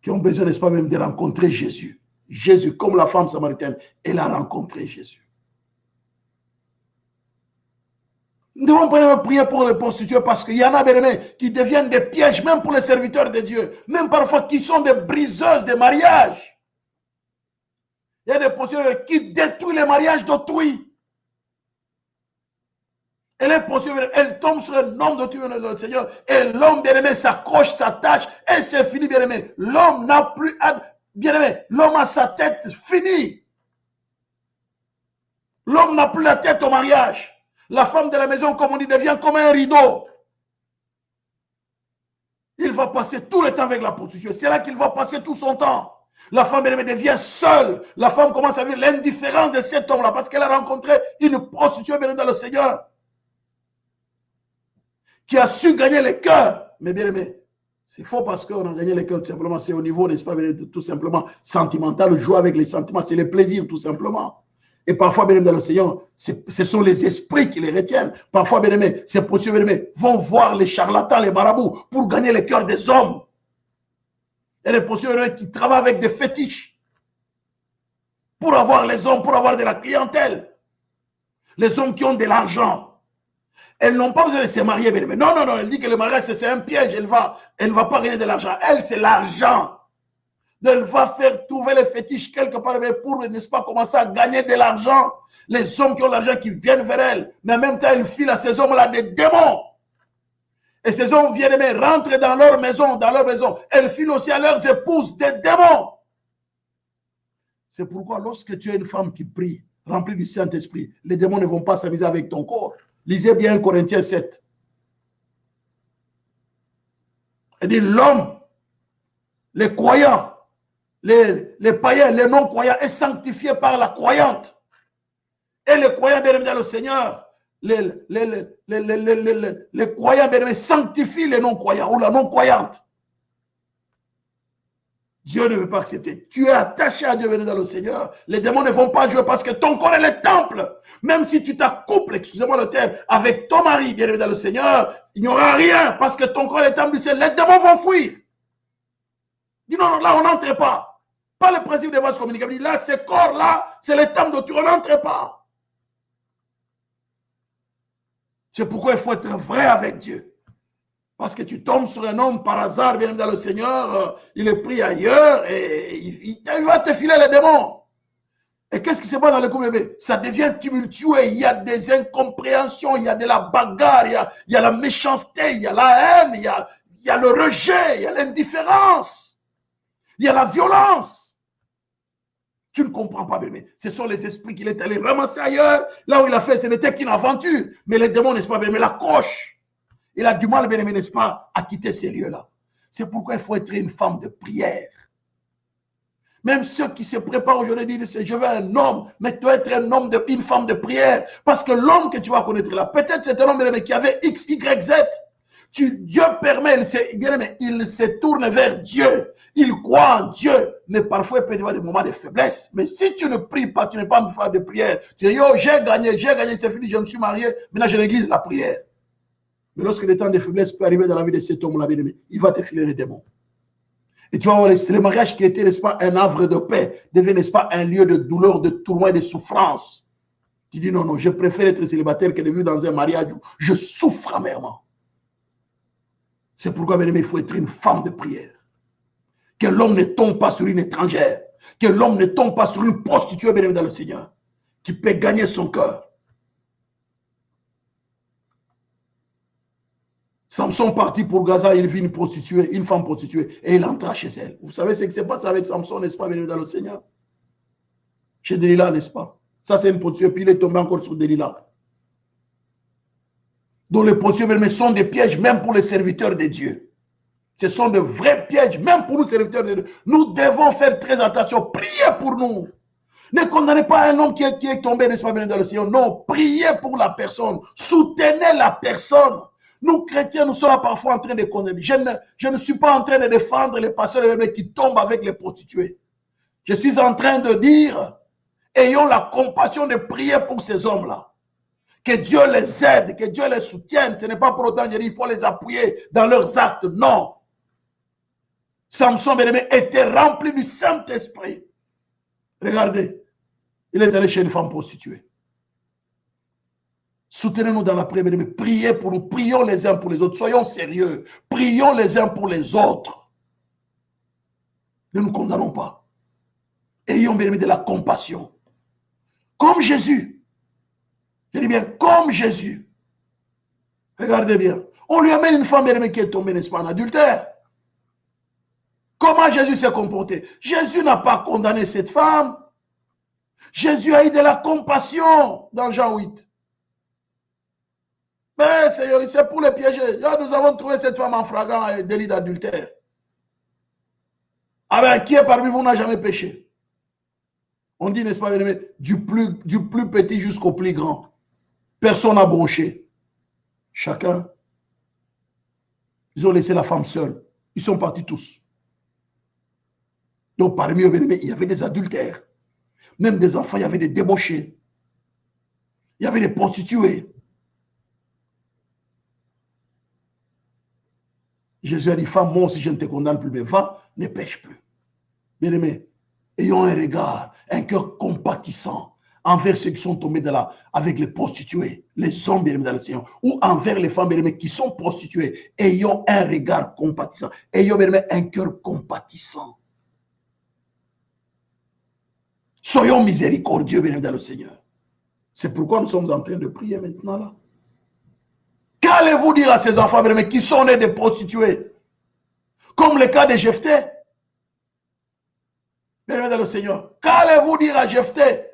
S1: qui ont besoin, n'est-ce pas, même de rencontrer Jésus. Jésus, comme la femme samaritaine, elle a rencontré Jésus. Nous devons prier pour les prostituées parce qu'il y en a, bien aimés, qui deviennent des pièges, même pour les serviteurs de Dieu, même parfois qui sont des briseuses de mariage. Il y a des prostituées qui détruisent les mariages d'autrui. Elle est prostituée, elle tombe sur un homme de Dieu, le Seigneur, et l'homme, bien aimé, s'accroche, s'attache, et c'est fini, bien aimé. L'homme n'a plus, bien aimé, l'homme a sa tête finie. L'homme n'a plus la tête au mariage. La femme de la maison, comme on dit, devient comme un rideau. Il va passer tout le temps avec la prostituée. C'est là qu'il va passer tout son temps. La femme, bien aimée, devient seule. La femme commence à vivre l'indifférence de cet homme-là parce qu'elle a rencontré une prostituée, bien aimée, dans le Seigneur, qui a su gagner les cœurs. Mais bien aimé, c'est faux parce qu'on a gagné les cœurs tout simplement. C'est au niveau, n'est-ce pas, tout simplement sentimental. Jouer avec les sentiments, c'est le plaisir tout simplement. Et parfois, bien aimé, dans le Seigneur, ce sont les esprits qui les retiennent. Parfois, bien aimé, ces prostituées, bien aimé, vont voir les charlatans, les marabouts, pour gagner les cœurs des hommes. Et les prostituées, bien aimé, qui travaillent avec des fétiches pour avoir les hommes, pour avoir de la clientèle. Les hommes qui ont de l'argent. Elles n'ont pas besoin de se marier, bien-aimé. Non, non, non, elle dit que le mariage, c'est un piège. Elle ne va pas gagner de l'argent. Elle, c'est l'argent. Elle va faire trouver les fétiches quelque part pour, n'est-ce pas, commencer à gagner de l'argent. Les hommes qui ont l'argent qui viennent vers elle. Mais en même temps, elle file à ces hommes-là des démons. Et ces hommes viennent rentrer dans leur maison, Elle file aussi à leurs épouses des démons. C'est pourquoi lorsque tu es une femme qui prie, remplie du Saint-Esprit, les démons ne vont pas s'amuser avec ton corps. Lisez bien Corinthiens 7. Elle dit l'homme, les croyants, les païens, les non-croyants est sanctifié par la croyante. Et les croyants bien-aimés dans le Seigneur, les croyants bien-aimés sanctifient les non-croyants ou la non-croyante. Dieu ne veut pas accepter. Tu es attaché à Dieu bien dans le Seigneur. Les démons ne vont pas jouer parce que ton corps est le temple. Même si tu t'accouples, excusez-moi le terme, avec ton mari bien dans le Seigneur, il n'y aura rien parce que ton corps est le temple du Seigneur. Les démons vont fuir. Dis non, non, là on n'entre pas. Pas le principe de vases communicables. Là, ce corps-là, c'est le temple de Dieu. On n'entre pas. C'est pourquoi il faut être vrai avec Dieu. Parce que tu tombes sur un homme par hasard, bien dans le Seigneur, il est pris ailleurs et il va te filer les démons. Et qu'est-ce qui se passe dans le couple? Ça devient tumultueux, il y a des incompréhensions, il y a de la bagarre, il y a la méchanceté, il y a la haine, il y a le rejet, il y a l'indifférence, il y a la violence. Tu ne comprends pas, bien, ce sont les esprits qu'il est allé ramasser ailleurs. Là où il a fait, ce n'était qu'une aventure. Mais les démons, n'est-ce pas, bien, mais l'accrochent. Il a du mal, bien aimé, n'est-ce pas, à quitter ces lieux-là. C'est pourquoi il faut être une femme de prière. Même ceux qui se préparent aujourd'hui disent, je veux un homme, mais tu dois être un homme, une femme de prière. Parce que l'homme que tu vas connaître là, peut-être c'est un homme, bien aimé, qui avait X, Y, Z. Dieu permet, bien aimé, il se tourne vers Dieu. Il croit en Dieu. Mais parfois, il peut y avoir des moments de faiblesse. Mais si tu ne pries pas, tu n'es pas une femme de prière. Tu dis, yo, j'ai gagné, c'est fini, je me suis marié, maintenant je l'église la prière. Mais lorsque le temps de faiblesse peut arriver dans la vie de cet homme-là, il va te filer les démons. Et tu vas voir, le mariage qui était, n'est-ce pas, un havre de paix, devient, n'est-ce pas, un lieu de douleur, de tourment et de souffrance. Tu dis, non, non, je préfère être célibataire que de vivre dans un mariage où je souffre amèrement. C'est pourquoi, bien aimé, il faut être une femme de prière. Que l'homme ne tombe pas sur une étrangère. Que l'homme ne tombe pas sur une prostituée, bien aimé, dans le Seigneur, qui peut gagner son cœur. Samson partit pour Gaza, il vit une prostituée, une femme prostituée, et il entra chez elle. Vous savez ce qui se passe avec Samson, n'est-ce pas, venu dans le Seigneur? Chez Delilah, n'est-ce pas? Ça, c'est une prostituée, puis il est tombé encore sur Delilah. Donc les prostituées sont des pièges, même pour les serviteurs de Dieu. Ce sont de vrais pièges, même pour nous, serviteurs de Dieu. Nous devons faire très attention, priez pour nous. Ne condamnez pas un homme qui est tombé, n'est-ce pas, venu dans le Seigneur. Non, priez pour la personne, soutenez la personne. Nous, chrétiens, nous sommes parfois en train de condamner. Je ne suis pas en train de défendre les pasteurs qui tombent avec les prostituées. Je suis en train de dire, ayons la compassion de prier pour ces hommes-là. Que Dieu les aide, que Dieu les soutienne. Ce n'est pas pour autant dire qu'il faut les appuyer dans leurs actes. Non. Samson, bien aimé, était rempli du Saint-Esprit. Regardez, il est allé chez une femme prostituée. Soutenez-nous dans la prière, mais priez pour nous, prions les uns pour les autres, soyons sérieux, prions les uns pour les autres. Ne nous condamnons pas. Ayons bien de la compassion. Comme Jésus. Je dis bien, comme Jésus. Regardez bien. On lui amène une femme bien qui est tombée, n'est-ce pas, en adultère. Comment Jésus s'est comporté? Jésus n'a pas condamné cette femme. Jésus a eu de la compassion dans Jean 8. Mais c'est pour les piéger. Là, nous avons trouvé cette femme en flagrant délit d'adultère. Ah ben, qui est parmi vous n'a jamais péché? On dit, n'est-ce pas, du plus petit jusqu'au plus grand. Personne n'a bronché. Chacun. Ils ont laissé la femme seule. Ils sont partis tous. Donc, parmi eux, il y avait des adultères. Même des enfants, il y avait des débauchés. Il y avait des prostituées. Jésus a dit, femme, moi aussi je ne te condamne plus, mais va, ne pêche plus. Bien aimé, ayons un regard, un cœur compatissant envers ceux qui sont tombés avec les prostituées, les hommes bien-aimés dans le Seigneur, ou envers les femmes bien-aimées qui sont prostituées, ayons un regard compatissant, ayons bien-aimés un cœur compatissant. Soyons miséricordieux bien-aimés dans le Seigneur. C'est pourquoi nous sommes en train de prier maintenant là. Qu'allez-vous dire à ces enfants bien-aimés qui sont nés de prostituées, comme le cas de Jephthé? Bien-aimés dans le Seigneur, qu'allez-vous dire à Jephthé?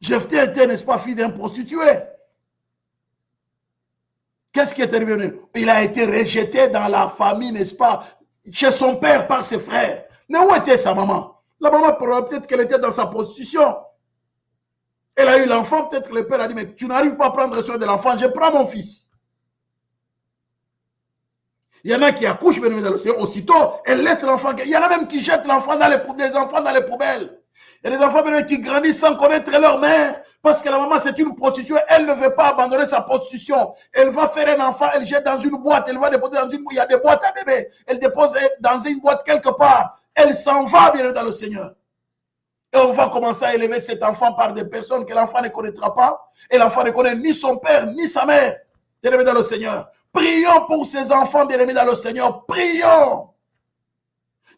S1: Jephthé était, n'est-ce pas, fils d'un prostitué. Qu'est-ce qui est arrivé? Il a été rejeté dans la famille, n'est-ce pas, chez son père par ses frères. Mais où était sa maman? La maman, peut-être qu'elle était dans sa prostitution. Elle a eu l'enfant, peut-être que le père a dit, mais tu n'arrives pas à prendre soin de l'enfant, je prends mon fils. Il y en a qui accouchent, bien dans le Seigneur, aussitôt, elle laisse l'enfant. Il y en a même qui jettent l'enfant dans les poubelles. Il y a des enfants qui grandissent sans connaître leur mère, parce que la maman c'est une prostituée, elle ne veut pas abandonner sa prostitution. Elle va faire un enfant, elle jette dans une boîte, elle va déposer dans une boîte, il y a des boîtes à bébé, elle dépose dans une boîte quelque part, elle s'en va bien dans le Seigneur. Et on va commencer à élever cet enfant par des personnes que l'enfant ne connaîtra pas, et l'enfant ne connaît ni son père, ni sa mère. Bien-aimé dans le Seigneur. Prions pour ces enfants bien-aimés dans le Seigneur. Prions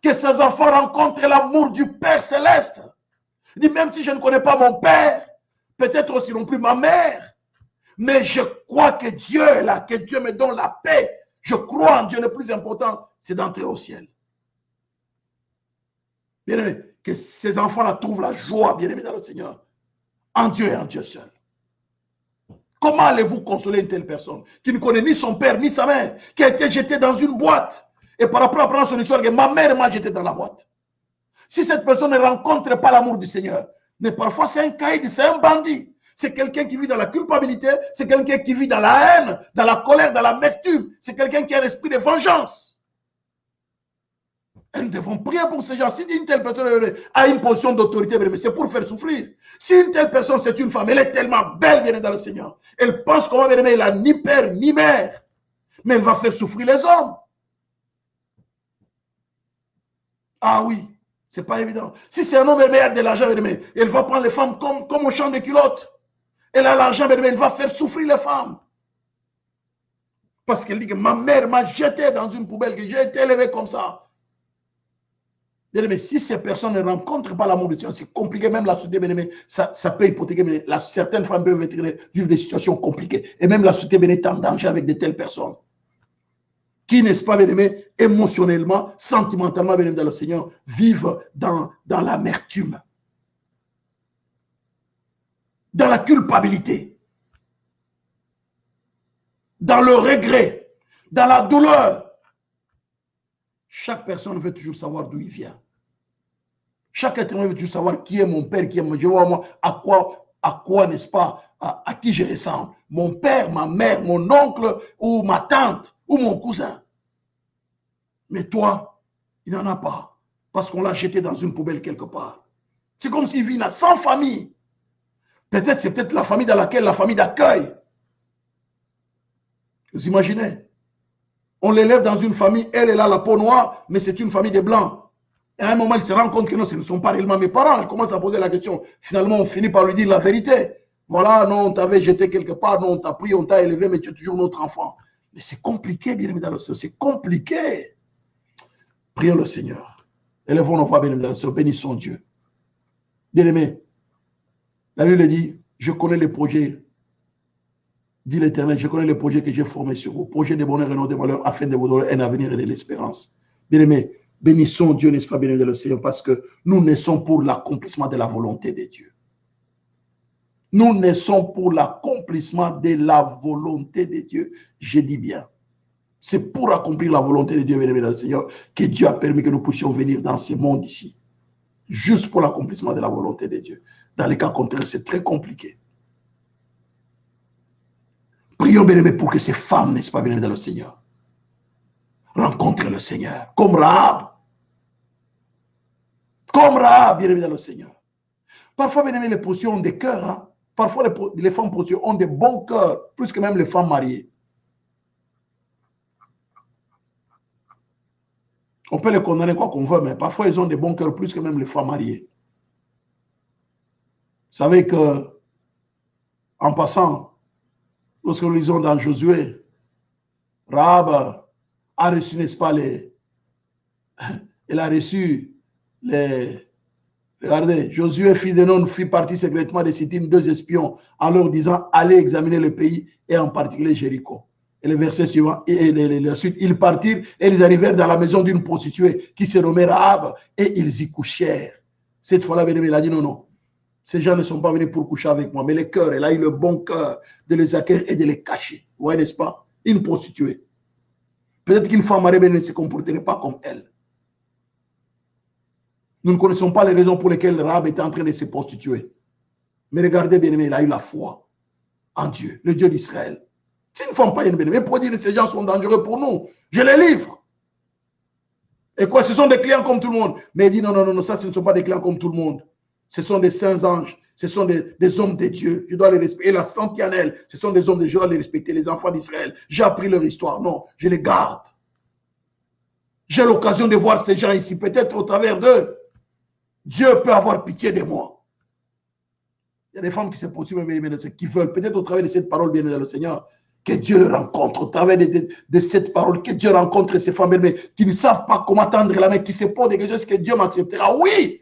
S1: que ces enfants rencontrent l'amour du Père Céleste. Il dit, même si je ne connais pas mon Père, peut-être aussi non plus ma mère, mais je crois que Dieu est là, que Dieu me donne la paix. Je crois en Dieu. Le plus important, c'est d'entrer au ciel. Bien-aimé, que ces enfants-là trouvent la joie, bien-aimé dans le Seigneur, en Dieu et en Dieu seul. Comment allez-vous consoler une telle personne qui ne connaît ni son père ni sa mère, qui a été jetée dans une boîte et par rapport à prendre son histoire que ma mère m'a jeté dans la boîte? Si cette personne ne rencontre pas l'amour du Seigneur, mais parfois c'est un caïd, c'est un bandit, c'est quelqu'un qui vit dans la culpabilité, c'est quelqu'un qui vit dans la haine, dans la colère, dans l'amertume, c'est quelqu'un qui a un esprit de vengeance. Et nous devons prier pour ces gens. Si une telle personne a une position d'autorité, c'est pour faire souffrir. Si une telle personne, c'est une femme, elle est tellement belle, bien dans le Seigneur. Elle pense comment elle n'a ni père ni mère. Mais elle va faire souffrir les hommes. Ah oui, c'est pas évident. Si c'est un homme, elle a de l'argent, elle va prendre les femmes comme au champ de culottes. Elle a l'argent, elle va faire souffrir les femmes. Parce qu'elle dit que ma mère m'a jeté dans une poubelle, que j'ai été élevé comme ça. Mais si ces personnes ne rencontrent pas l'amour de Dieu, c'est compliqué, même la société, ça peut hypothéquer, mais certaines femmes peuvent vivre des situations compliquées. Et même la société est en danger avec de telles personnes. Qui, n'est-ce pas, émotionnellement, sentimentalement, dans le Seigneur, vivent dans l'amertume, dans la culpabilité, dans le regret, dans la douleur. Chaque personne veut toujours savoir d'où il vient. Chaque être humain veut toujours savoir qui est mon père, qui est mon... Je vois moi, à quoi n'est-ce pas, à qui je ressemble. Mon père, ma mère, mon oncle, ou ma tante, ou mon cousin. Mais toi, il n'en a pas. Parce qu'on l'a jeté dans une poubelle quelque part. C'est comme s'il vit sans famille. Peut-être, c'est peut-être la famille dans laquelle, la famille d'accueil. Vous imaginez? On l'élève dans une famille, elle a la peau noire, mais c'est une famille de blancs. Et à un moment, il se rend compte que non, ce ne sont pas réellement mes parents. Il commence à poser la question. Finalement, on finit par lui dire la vérité. Voilà, non, on t'avait jeté quelque part, non, on t'a pris, on t'a élevé, mais tu es toujours notre enfant. Mais c'est compliqué, bien aimé dans le Seigneur. C'est compliqué. Prions le Seigneur. Élevons nos voix, bien aimé dans le Seigneur. Bénissons Dieu. Bien aimé, la Bible dit, je connais les projets, dit l'Éternel, je connais les projets que j'ai formés sur vous, projets de bonheur et non de malheur, afin de vous donner un avenir et de l'espérance. Bien aimé, bénissons Dieu, n'est-ce pas, bien-aimé dans le Seigneur, parce que nous naissons pour l'accomplissement de la volonté de Dieu. Nous naissons pour l'accomplissement de la volonté de Dieu. Je dis bien. C'est pour accomplir la volonté de Dieu, bien-aimé dans le Seigneur, que Dieu a permis que nous puissions venir dans ce monde ici. Juste pour l'accomplissement de la volonté de Dieu. Dans les cas contraires, c'est très compliqué. Prions, bien-aimé, pour que ces femmes, n'est-ce pas, bien-aimé dans le Seigneur, rencontrent le Seigneur, comme Rahab. Comme Rahab, bien-aimé dans le Seigneur. Parfois, bien-aimé, les prostituées ont des cœurs. Hein? Parfois, les femmes prostituées ont des bons cœurs, plus que même les femmes mariées. On peut les condamner quoi qu'on veut, mais parfois ils ont des bons cœurs plus que même les femmes mariées. Vous savez que, en passant, lorsque nous lisons dans Josué, Rahab a reçu, n'est-ce pas, elle a reçu les... Regardez, Josué, fils de Nun, fit partie secrètement de Sittim 2 espions en leur disant, allez examiner le pays et en particulier Jéricho. Et le verset suivant, et la suite, ils partirent et ils arrivèrent dans la maison d'une prostituée qui se nommait Rahab et ils y couchèrent. Cette fois-là, bien-aimé, il a dit non, non. Ces gens ne sont pas venus pour coucher avec moi, mais le cœur, elle a eu le bon cœur de les accueillir et de les cacher. Vous voyez, n'est-ce pas? Une prostituée. Peut-être qu'une femme mariée ne se comporterait pas comme elle. Nous ne connaissons pas les raisons pour lesquelles Rahab était en train de se prostituer. Mais regardez, bien-aimé, il a eu la foi en Dieu, le Dieu d'Israël. C'est une femme païenne, bien-aimé. Pour dire que ces gens sont dangereux pour nous, je les livre. Et quoi, ce sont des clients comme tout le monde. Mais il dit non, non, non, ça, ce ne sont pas des clients comme tout le monde. Ce sont des saints anges, ce sont des hommes de Dieu. Je dois les respecter. Et la sentinelle, ce sont des hommes de Dieu, je dois les respecter, les enfants d'Israël. J'ai appris leur histoire. Non, je les garde. J'ai l'occasion de voir ces gens ici, peut-être au travers d'eux. Dieu peut avoir pitié de moi. Il y a des femmes qui se poursuivent, qui veulent, peut-être au travers de cette parole, bien dans le Seigneur, que Dieu le rencontre, au travers de cette parole, que Dieu rencontre ces femmes qui ne savent pas comment tendre la main, qui se posent des questions, est-ce que Dieu m'acceptera? Oui!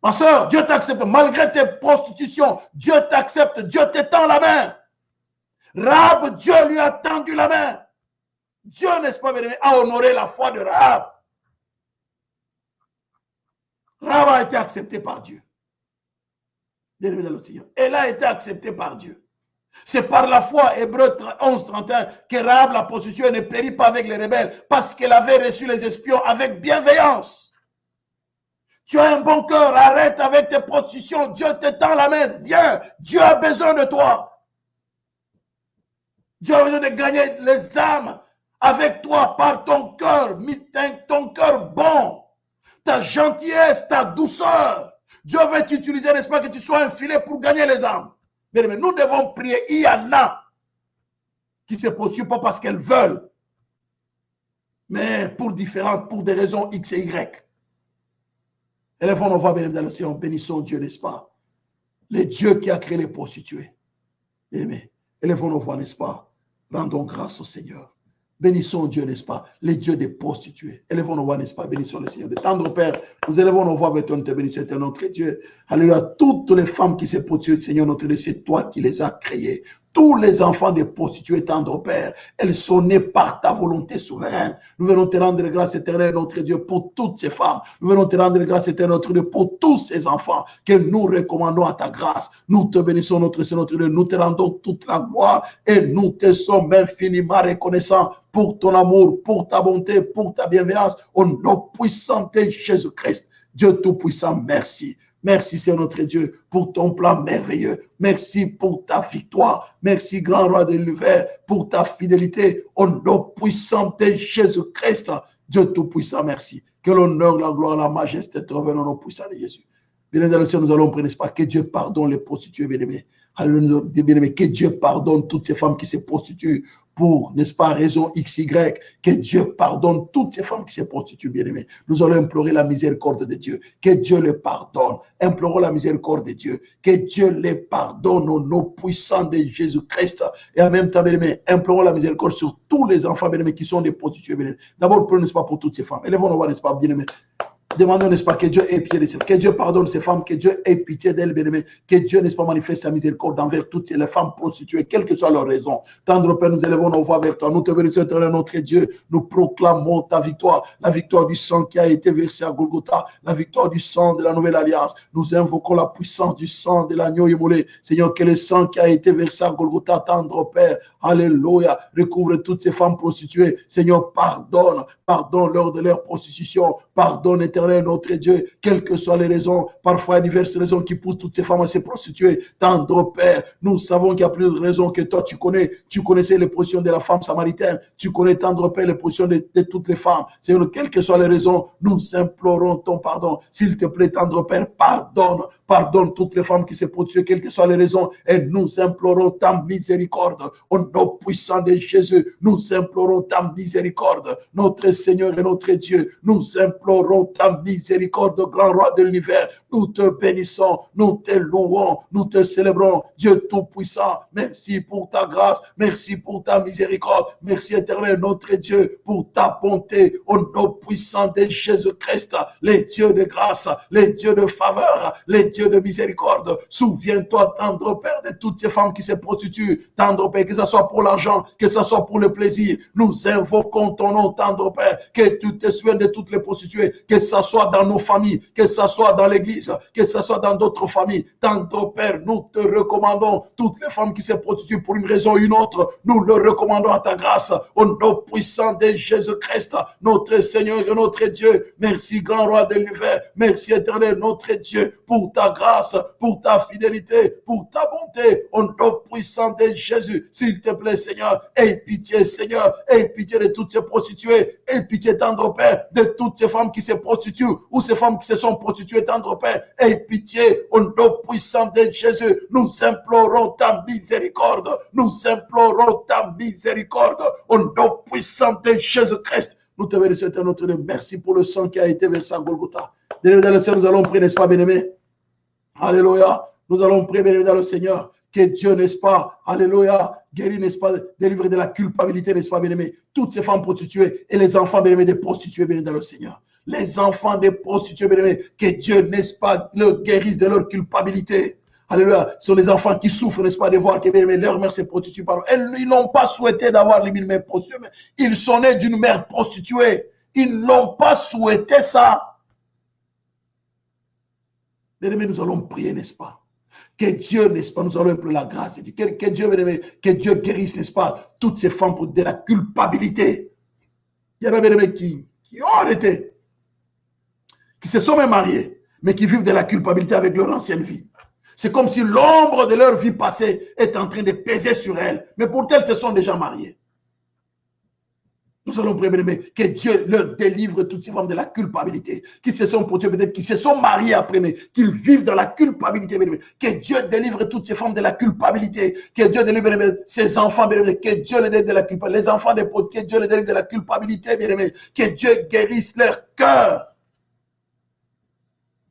S1: Ma soeur, Dieu t'accepte, malgré tes prostitutions, Dieu t'accepte, Dieu t'étend la main. Rahab, Dieu lui a tendu la main. Dieu, n'est-ce pas, bien-aimé, a honoré la foi de Rahab. Rahab a été acceptée par Dieu. Bien-aimé dans le Seigneur. Elle a été acceptée par Dieu. C'est par la foi, Hébreux 11, 31, que Rahab, la prostituée, ne périt pas avec les rebelles parce qu'elle avait reçu les espions avec bienveillance. Tu as un bon cœur, arrête avec tes prostitutions, Dieu t'étend la main, viens, Dieu a besoin de toi. Dieu a besoin de gagner les âmes avec toi par ton cœur bon, ta gentillesse, ta douceur. Dieu veut t'utiliser, n'est-ce pas, que tu sois un filet pour gagner les âmes. Mais nous devons prier, il y en a qui ne se poursuivent pas parce qu'elles veulent, mais pour des raisons X et Y. Élèvons nos voix, bien dans le ciel, bénissons Dieu, n'est-ce pas? Le Dieu qui a créé les prostituées. Bien-aimés, élèvons nos voix, n'est-ce pas? Rendons grâce au Seigneur. Bénissons Dieu, n'est-ce pas? Les dieux des prostituées. Élevons nos voix, n'est-ce pas? Bénissons le Seigneur. De tendre Père, nous élevons nos voix avec ton bénissons, notre Dieu. Alléluia. Toutes les femmes qui se prostituent, Seigneur, notre Dieu, c'est toi qui les as créées. Tous les enfants des prostituées, tendre Père, elles sont nées par ta volonté souveraine. Nous venons te rendre grâce éternelle, notre Dieu, pour toutes ces femmes. Nous venons te rendre grâce éternelle, notre Dieu, pour tous ces enfants que nous recommandons à ta grâce. Nous te bénissons, notre Seigneur, notre Dieu. Nous te rendons toute la gloire et nous te sommes infiniment reconnaissants pour ton amour, pour ta bonté, pour ta bienveillance, au nom puissant de Jésus-Christ. Dieu Tout-Puissant, merci. Merci, Seigneur notre Dieu, pour ton plan merveilleux. Merci pour ta victoire. Merci, grand roi de l'univers, pour ta fidélité. Au nom puissant de Jésus-Christ, Dieu Tout-Puissant, merci. Que l'honneur, la gloire, la majesté te reviennent au nom puissant de Jésus. Bien dans le ciel, nous allons prier, n'est-ce pas, que Dieu pardonne les prostituées, bien-aimés. Alléluia, bien-aimés, que Dieu pardonne toutes ces femmes qui se prostituent pour, n'est-ce pas, raison XY, que Dieu pardonne toutes ces femmes qui se prostituent, bien-aimés. Nous allons implorer la miséricorde de Dieu, que Dieu les pardonne. Implorons la miséricorde de Dieu, que Dieu les pardonne au nom puissant de Jésus-Christ. Et en même temps, bien-aimés, implorons la miséricorde sur tous les enfants, bien-aimés, qui sont des prostituées, bien-aimés. D'abord, prenons, n'est-ce pas, pour toutes ces femmes. Élevons nos voix, n'est-ce pas, bien-aimés. Demandons, n'est-ce pas, que Dieu ait pitié de ces, que Dieu pardonne ces femmes, que Dieu ait pitié d'elles, bien-aimées, que Dieu, n'est-ce pas, manifeste sa miséricorde envers toutes les femmes prostituées, quelle que soit leur raison. Tendre Père, nous élevons nos voix vers toi. Nous te bénissons, éternel notre Dieu. Nous proclamons ta victoire, la victoire du sang qui a été versé à Golgotha, la victoire du sang de la nouvelle alliance. Nous invoquons la puissance du sang de l'agneau immolé. Seigneur, que le sang qui a été versé à Golgotha, tendre Père, alléluia, recouvre toutes ces femmes prostituées. Seigneur, pardonne-leur de leur prostitution. Pardonne, éternel éternel, notre Dieu, quelles que soient les raisons, parfois diverses raisons qui poussent toutes ces femmes à se prostituer, tendre Père, nous savons qu'il y a plus de raisons que toi, tu connaissais les positions de la femme samaritaine, tu connais, tendre Père, les positions de toutes les femmes. Seigneur, quelles que soient les raisons, nous implorons ton pardon. S'il te plaît, tendre Père, pardonne toutes les femmes qui se prostituent, quelles que soient les raisons, et nous implorons ta miséricorde. Au nom puissant de Jésus, nous implorons ta miséricorde. Notre Seigneur et notre Dieu, nous implorons ta miséricorde, grand roi de l'univers. Nous te bénissons, nous te louons, nous te célébrons. Dieu Tout-Puissant, merci pour ta grâce, merci pour ta miséricorde, merci éternel, notre Dieu, pour ta bonté. Au nom puissant de Jésus-Christ, les dieux de grâce, les dieux de faveur, les dieux de miséricorde. Souviens-toi, tendre Père, de toutes ces femmes qui se prostituent, tendre Père, que ce soit pour l'argent, que ce soit pour le plaisir. Nous invoquons ton nom, tendre Père, que tu te souviennes de toutes les prostituées, que ce soit dans nos familles, que ce soit dans l'église, que ce soit dans d'autres familles. Tendre Père, nous te recommandons toutes les femmes qui se prostituent pour une raison ou une autre. Nous le recommandons à ta grâce, au nom puissant de Jésus-Christ, notre Seigneur et notre Dieu. Merci, grand roi de l'univers. Merci, éternel, notre Dieu, pour ta grâce, pour ta fidélité, pour ta bonté, au nom puissant de Jésus. S'il te plaît, Seigneur, aie pitié, Seigneur, aie pitié de toutes ces prostituées, aie pitié, tendre Père, de toutes ces femmes qui se prostituent ou ces femmes qui se sont prostituées, tendre Père, aie pitié, au nom puissant de Jésus. Nous implorons ta miséricorde, nous implorons ta miséricorde, au nom puissant de Jésus-Christ. Nous te bénissons, notre Dieu. Merci pour le sang qui a été versé à Golgotha. Bien dans le ciel, nous allons prier, n'est-ce pas, bien-aimés? Alléluia. Nous allons prier, bien dans le Seigneur, que Dieu, n'est-ce pas, alléluia, guérit, n'est-ce pas, délivre de la culpabilité, n'est-ce pas, bien-aimés, toutes ces femmes prostituées et les enfants, bien-aimés, des prostituées, bien dans le Seigneur. Les enfants des prostituées, bien-aimés, que Dieu, n'est-ce pas, le guérisse de leur culpabilité. Alléluia, ce sont les enfants qui souffrent, n'est-ce pas, de voir que bien-aimés, leur mère s'est prostituée. Ils n'ont pas souhaité d'avoir les mille mères prostituées, mais ils sont nés d'une mère prostituée. Ils n'ont pas souhaité ça. Bien-aimés, nous allons prier, n'est-ce pas? Que Dieu, n'est-ce pas, nous allons implorer la grâce. Que Dieu, bien-aimé, que Dieu guérisse, n'est-ce pas, toutes ces femmes pour de la culpabilité. Il y en a, bien-aimés, qui ont arrêté, qui se sont même mariés, mais qui vivent de la culpabilité avec leur ancienne vie. C'est comme si l'ombre de leur vie passée est en train de peser sur elles. Mais pourtant, elles se sont déjà mariées. Nous allons prier, bien-aimés, que Dieu leur délivre toutes ces femmes de la culpabilité, qui se sont pour Dieu, peut-être qui se sont mariées après, mais qu'ils vivent dans la culpabilité, bien-aimés. Que Dieu délivre toutes ces femmes de la culpabilité, que Dieu délivre, bien-aimés, ces enfants, bien-aimés, que Dieu les délivre de la culpabilité, les enfants des pauvres, que Dieu les délivre de la culpabilité, bien-aimés, que Dieu guérisse leur cœur.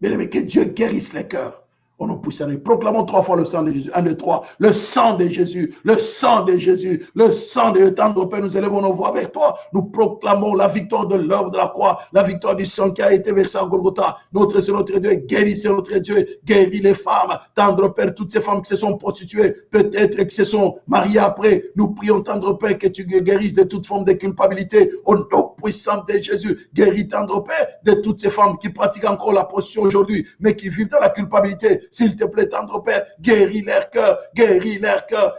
S1: Bien-aimés, que Dieu guérisse les cœurs. On nous pousse à nous. Proclamons 3 fois le sang de Jésus. 1, 2, 3. Le sang de Jésus. Le sang de Jésus. Le sang de tendre Père. Nous élevons nos voix vers toi. Nous proclamons la victoire de l'œuvre de la croix. La victoire du sang qui a été versé à Golgotha. Notre Seigneur, notre Dieu. Guérissez notre Dieu. Guéris les femmes. Tendre Père. Toutes ces femmes qui se sont prostituées. Peut-être qui se sont mariées après. Nous prions, tendre Père, que tu guérisses de toute forme de culpabilité. Au nom puissant de Jésus. Guéris, tendre Père, de toutes ces femmes qui pratiquent encore la prostitution aujourd'hui, mais qui vivent dans la culpabilité. S'il te plaît, tendre Père, guéris leur cœur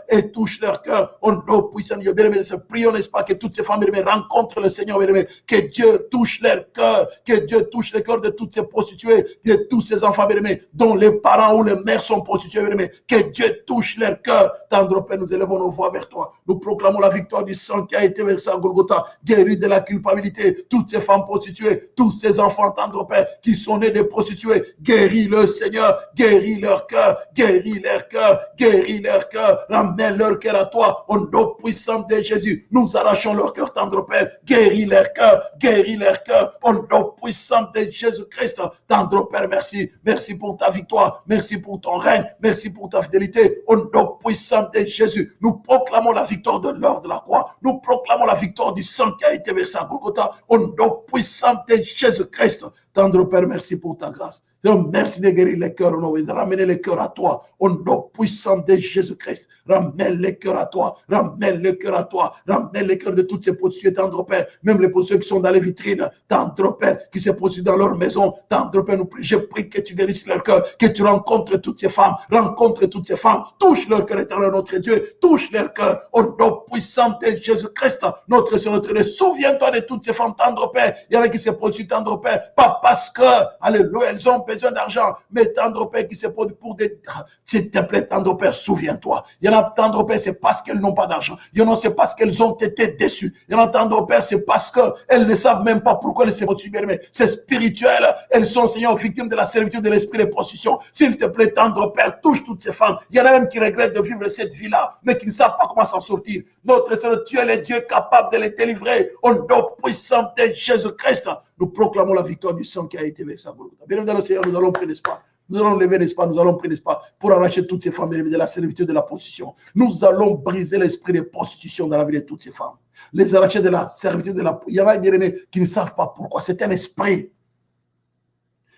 S1: et touche leur cœur. Au nom puissant de Dieu, bien-aimé, prions, n'est-ce pas, que toutes ces femmes, bien-aimé, rencontrent le Seigneur, bien-aimé, que Dieu touche leur cœur, que Dieu touche le cœur de toutes ces prostituées, de tous ces enfants, bien-aimé, dont les parents ou les mères sont prostituées, bien-aimé, que Dieu touche leur cœur. Tendre Père, nous élevons nos voix vers toi. Nous proclamons la victoire du sang qui a été versé à Golgotha, guéris de la culpabilité, toutes ces femmes prostituées, tous ces enfants, tendre Père, qui sont nés de prostituées, guéris le Seigneur, guéris leur cœur, guéris leur cœur, guéris leur cœur, ramène leur cœur à toi, au nom puissant de Jésus. Nous arrachons leur cœur, tendre Père, guéris leur cœur, au nom puissant de Jésus-Christ. Tendre Père, merci, merci pour ta victoire, merci pour ton règne, merci pour ta fidélité, au nom puissant de Jésus. Nous proclamons la victoire de l'œuvre de la croix, nous proclamons la victoire du sang qui a été versé à Golgotha, au nom puissant de Jésus-Christ. Tendre Père, merci pour ta grâce. Seigneur, merci de guérir les cœurs, de ramener les cœurs à toi, au nom puissant de Jésus-Christ. Ramène les cœurs à toi, ramène les cœurs à toi, ramène les cœurs de toutes ces prostituées, tendre Père, même les prostituées qui sont dans les vitrines, tendre Père, qui se prostituent dans leur maison, tendre Père, je prie que tu guérisses leur cœur, que tu rencontres toutes ces femmes, rencontre toutes ces femmes, touche leur cœur éternel, notre Dieu, touche leur cœur, au nom puissant de Jésus-Christ, notre Seigneur, notre Dieu. Souviens-toi de toutes ces femmes, tendre Père, il y en a qui se prostituent, tendre Père, pas parce que, alléluia, elles ont besoin d'argent, mais tendre Père qui se produit pour des, s'il te plaît, tendre Père, souviens-toi, il y en a tendre Père, c'est parce qu'elles n'ont pas d'argent, il y en a c'est parce qu'elles ont été déçues, il y en a tendre Père, c'est parce qu'elles ne savent même pas pourquoi elles se prostituent, mais c'est spirituel, elles sont, Seigneur, victimes de la servitude de l'esprit de prostitution. S'il te plaît, tendre Père, touche toutes ces femmes, il y en a même qui regrettent de vivre cette vie-là, mais qui ne savent pas comment s'en sortir. Notre Seigneur, tu es le Dieu capable de les délivrer, au nom puissant de Jésus-Christ. Nous proclamons la victoire du sang qui a été versé à Golgotha. Bien évidemment, Seigneur, nous allons prier, n'est-ce pas? Nous allons lever, n'est-ce pas? Nous allons prier, n'est-ce pas? Pour arracher toutes ces femmes de la servitude de la prostitution. Nous allons briser l'esprit de prostitution dans la vie de toutes ces femmes. Les arracher de la servitude de la... Il y en a, bien aimés, qui ne savent pas pourquoi. C'est un esprit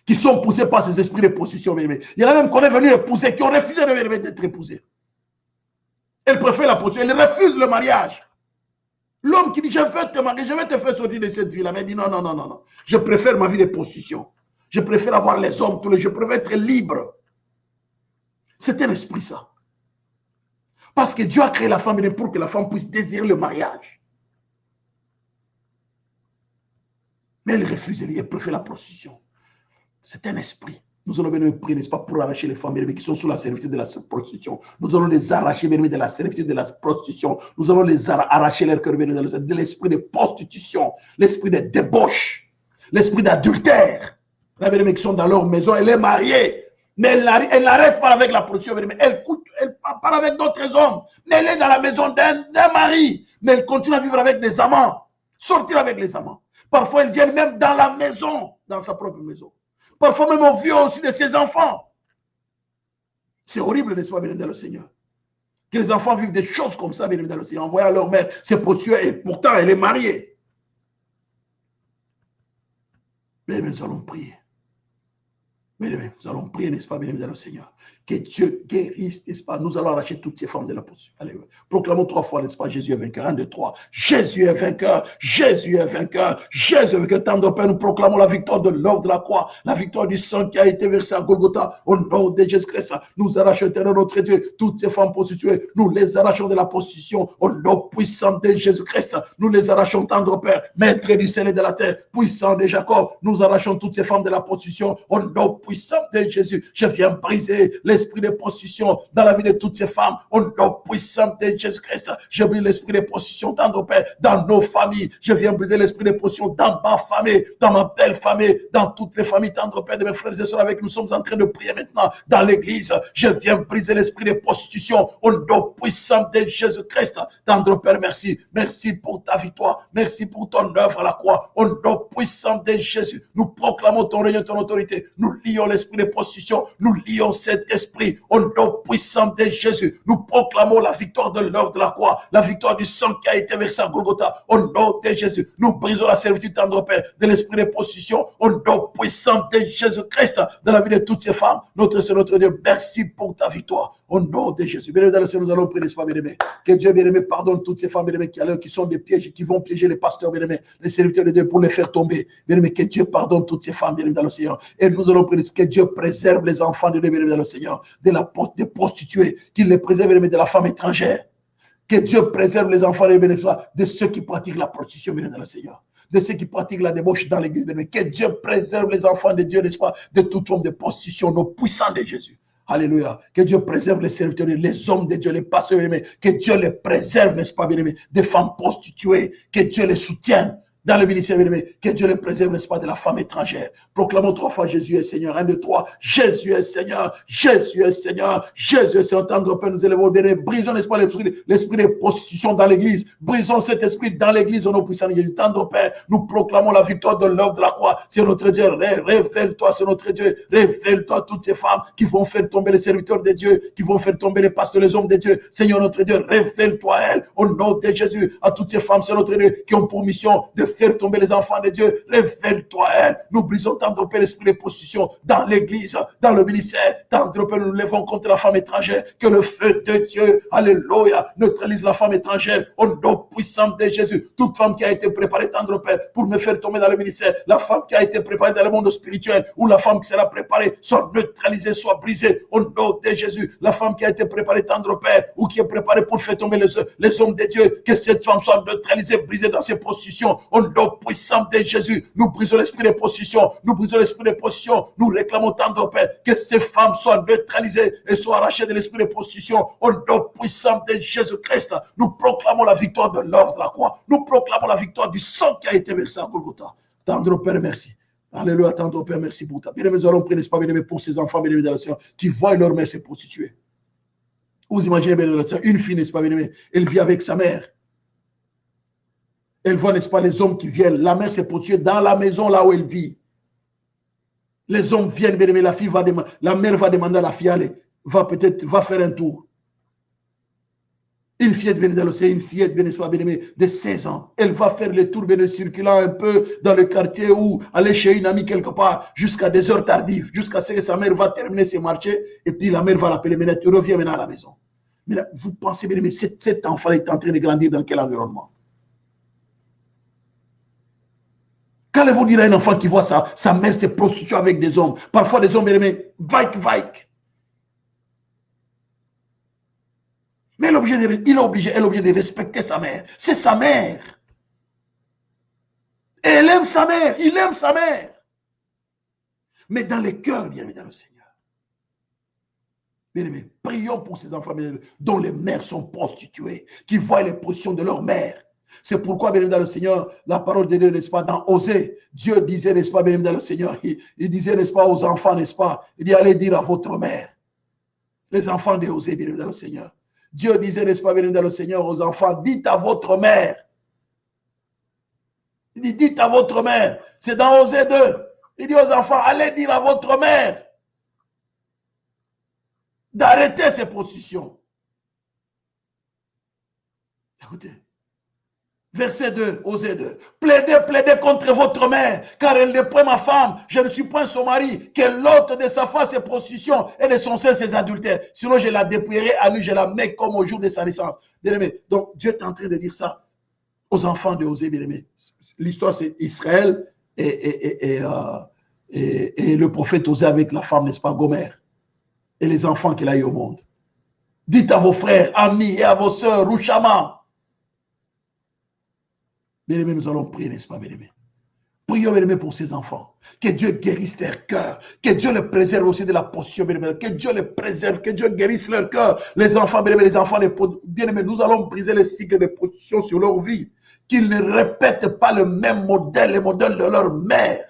S1: qui sont poussés par ces esprits de prostitution, bien aimés. Il y en a même qu'on est venu épouser, qui ont refusé d'être épousés. Elles préfèrent la prostitution, elles refusent le mariage. L'homme qui dit, je veux te marier, je vais te faire sortir de cette vie-là, mais il dit, non, non, non, non, non. Je préfère ma vie de prostitution. Je préfère avoir les hommes tous les jours. Je préfère être libre. C'est un esprit, ça. Parce que Dieu a créé la femme pour que la femme puisse désirer le mariage. Mais elle refuse, elle préfère la prostitution. C'est un esprit. Nous allons venir prier, n'est-ce pas, pour arracher les femmes qui sont sous la servitude de la prostitution. Nous allons les arracher de la servitude de la prostitution. Nous allons les arracher leur cœur de l'esprit de prostitution, l'esprit de débauche, l'esprit d'adultère. La bien-aimée qui sont dans leur maison, elle est mariée, mais elle n'arrête pas avec la prostitution, elle part avec d'autres hommes, mais elle est dans la maison d'un mari, mais elle continue à vivre avec des amants, sortir avec les amants. Parfois, ils viennent même dans la maison, dans sa propre maison. Parfois même au vieux aussi de ses enfants. C'est horrible, n'est-ce pas, bien-aimé dans le Seigneur? Que les enfants vivent des choses comme ça, bien-aimé dans le Seigneur, en voyant leur mère se prostituer et pourtant elle est mariée. Mais nous allons prier. Mais nous allons prier, n'est-ce pas, bien-aimé dans le Seigneur, que Dieu guérisse, n'est-ce pas? Nous allons arracher toutes ces femmes de la prostitution. Allez, proclamons 3 fois, n'est-ce pas? Jésus est vainqueur. 1, 2, 3. Jésus est vainqueur. Jésus est vainqueur. Jésus est vainqueur. Tendre Père, nous proclamons la victoire de l'œuvre de la croix, la victoire du sang qui a été versé à Golgotha. Au nom de Jésus-Christ, nous arrachons, éternel notre Dieu, toutes ces femmes prostituées. Nous les arrachons de la prostitution. Au nom puissant de Jésus-Christ, nous les arrachons, tendre Père, maître du ciel et de la terre, puissant de Jacob. Nous arrachons toutes ces femmes de la prostitution. Au nom puissant de Jésus, je viens briser l'esprit de prostitution dans la vie de toutes ces femmes. Au nom puissant de Jésus-Christ, je brise l'esprit de prostitution, tendre Père, dans nos familles. Je viens briser l'esprit de prostitution dans ma famille, dans ma belle famille, dans toutes les familles, tendre Père de mes frères et sœurs avec nous sommes en train de prier maintenant dans l'église. Je viens briser l'esprit de prostitution au nom puissant de Jésus-Christ. Tendre Père, merci. Merci pour ta victoire. Merci pour ton œuvre à la croix. Au nom puissant de Jésus, nous proclamons ton règne et ton autorité. Nous lions l'esprit de prostitution. Nous lions cet esprit au nom puissant de Jésus. Nous proclamons la victoire de l'œuvre de la croix, la victoire du sang qui a été versé à Golgotha. Au nom de Jésus, nous brisons la servitude, tendre Père, de l'esprit de prostitution. Au nom puissant de Jésus-Christ, dans la vie de toutes ces femmes. Notre Seigneur, notre Dieu, merci pour ta victoire. Au nom de Jésus. Bien évidemment, nous allons prier, n'est-ce pas, bien-aimés? Que Dieu, bien-aimé, pardonne toutes ces femmes, bien-aimés, qui sont des pièges, qui vont piéger les pasteurs, bien-aimés, les serviteurs de Dieu pour les faire tomber. Bien-aimé, que Dieu pardonne toutes ces femmes, bien-aimés, dans le Seigneur. Et nous allons prier que Dieu préserve les enfants de Dieu, bien-aimés, dans le Seigneur, des prostituées, qu'il les préserve, bien-aimés, de la femme étrangère. Que Dieu préserve les enfants, bien-aimés, de ceux qui pratiquent la prostitution, bien-aimés, dans le Seigneur. De ceux qui pratiquent la débauche dans l'église, bien-aimés. Que Dieu préserve les enfants de Dieu, n'est-ce pas, de toute forme de prostitution, nos puissants de Jésus. Alléluia. Que Dieu préserve les serviteurs, les hommes de Dieu, les pasteurs, bien-aimés. Que Dieu les préserve, n'est-ce pas, bien-aimés, des femmes prostituées. Que Dieu les soutienne dans le ministère, bien-aimé. Que Dieu les préserve, n'est-ce pas, de la femme étrangère. Proclamons 3 fois Jésus est Seigneur. 1, 2, 3. Jésus est Seigneur. Jésus est Seigneur. Jésus est Seigneur. Tendre Père, nous élevons, bien-aimé. Brisons, n'est-ce pas, l'esprit de prostitution dans l'église. Brisons cet esprit dans l'église au nom puissant de Jésus. Tendre Père, nous proclamons la victoire de l'œuvre de la croix. C'est notre Dieu. Révèle-toi, c'est notre Dieu. Révèle-toi toutes ces femmes qui vont faire tomber les serviteurs de Dieu, qui vont faire tomber les pasteurs, les hommes de Dieu. Seigneur notre Dieu, révèle-toi à elles au nom de Jésus. À toutes ces femmes, c'est notre Dieu, qui ont pour mission de faire tomber les enfants de Dieu. Révèle-toi, elle. Nous brisons, tendre Père, l'esprit de prostitution dans l'église, dans le ministère. Tendre Père, nous levons contre la femme étrangère. Que le feu de Dieu, alléluia, neutralise la femme étrangère. Au nom puissant de Jésus. Toute femme qui a été préparée, tendre Père, pour me faire tomber dans le ministère. La femme qui a été préparée dans le monde spirituel, ou la femme qui sera préparée, soit neutralisée, soit brisée. Au nom de Jésus. La femme qui a été préparée, tendre Père, ou qui est préparée pour faire tomber les hommes de Dieu, que cette femme soit neutralisée, brisée dans ses positions. Au nom puissant de Jésus, nous brisons l'esprit de position, nous brisons l'esprit de position, nous réclamons tendre Père, que ces femmes soient neutralisées et soient arrachées de l'esprit de position. Au nom puissant de Jésus-Christ, nous proclamons la victoire de l'œuvre de la croix, nous proclamons la victoire du sang qui a été versé à Golgotha. Tendre Père, merci. Alléluia, tendre Père, merci pour ta. Bien-aimés, nous allons prier, n'est-ce pas, bien-aimés, pour ces enfants, bien-aimés dans le Seigneur, qui voient leur mère se prostituer. Vous imaginez, bien aimé, une fille, n'est-ce pas, bien aimé, elle vit avec sa mère. Elle voit, n'est-ce pas, les hommes qui viennent. La mère s'est prostituée dans la maison là où elle vit. Les hommes viennent, bien aimé, la mère va demander à la fille, allez, va faire un tour. Une fillette, bien aimé, c'est une fillette, bien aimé, de 16 ans. Elle va faire le tour, bien aimé, circulant un peu dans le quartier ou aller chez une amie quelque part jusqu'à des heures tardives, jusqu'à ce que sa mère va terminer ses marchés et puis la mère va l'appeler, maintenant, tu reviens maintenant à la maison. Mais là, vous pensez, bien aimé, cet enfant est en train de grandir dans quel environnement? Qu'allez-vous dire à un enfant qui voit sa mère se prostituer avec des hommes? Parfois des hommes, bien aimé, vaik. Mais elle est obligée de respecter sa mère. C'est sa mère. Et elle aime sa mère. Il aime sa mère. Mais dans les cœurs, bien aimé, dans le Seigneur. Bien aimé, prions pour ces enfants, bien aimé, dont les mères sont prostituées, qui voient les positions de leur mère. C'est pourquoi, bien aimé, dans le Seigneur, la parole de Dieu, n'est-ce pas, dans Osée, Dieu disait, n'est-ce pas, bien aimé, dans le Seigneur, il disait, n'est-ce pas, aux enfants, n'est-ce pas, il dit, allez dire à votre mère. Les enfants de Osée, bien aimé, dans le Seigneur. Dieu disait, n'est-ce pas, bien aimé, dans le Seigneur, aux enfants, dites à votre mère. Il dit, dites à votre mère. C'est dans Osée 2. Il dit aux enfants, allez dire à votre mère d'arrêter ces positions. Écoutez. Verset 2, Osée 2. Plaidez contre votre mère, car elle n'est point ma femme, je ne suis point son mari, qu'elle ôte de sa face ses prostitutions et de son sein ses adultères. Sinon, je la dépouillerai à nu, je la mets comme au jour de sa naissance. Bien-aimé, donc Dieu est en train de dire ça aux enfants de Osée, bien-aimé. L'histoire, c'est Israël et le prophète Osée avec la femme, n'est-ce pas, Gomer, et les enfants qu'il a eu au monde. Dites à vos frères, amis et à vos sœurs, Rouchama. Bien-aimés, nous allons prier, n'est-ce pas, bien-aimés? Prions, bien-aimés, pour ces enfants. Que Dieu guérisse leur cœur. Que Dieu les préserve aussi de la position, bien-aimés. Que Dieu les préserve. Que Dieu guérisse leur cœur. Les enfants, bien-aimés, les enfants, bien-aimés, nous allons briser les cycles de position sur leur vie. Qu'ils ne répètent pas le même modèle, le modèle de leur mère.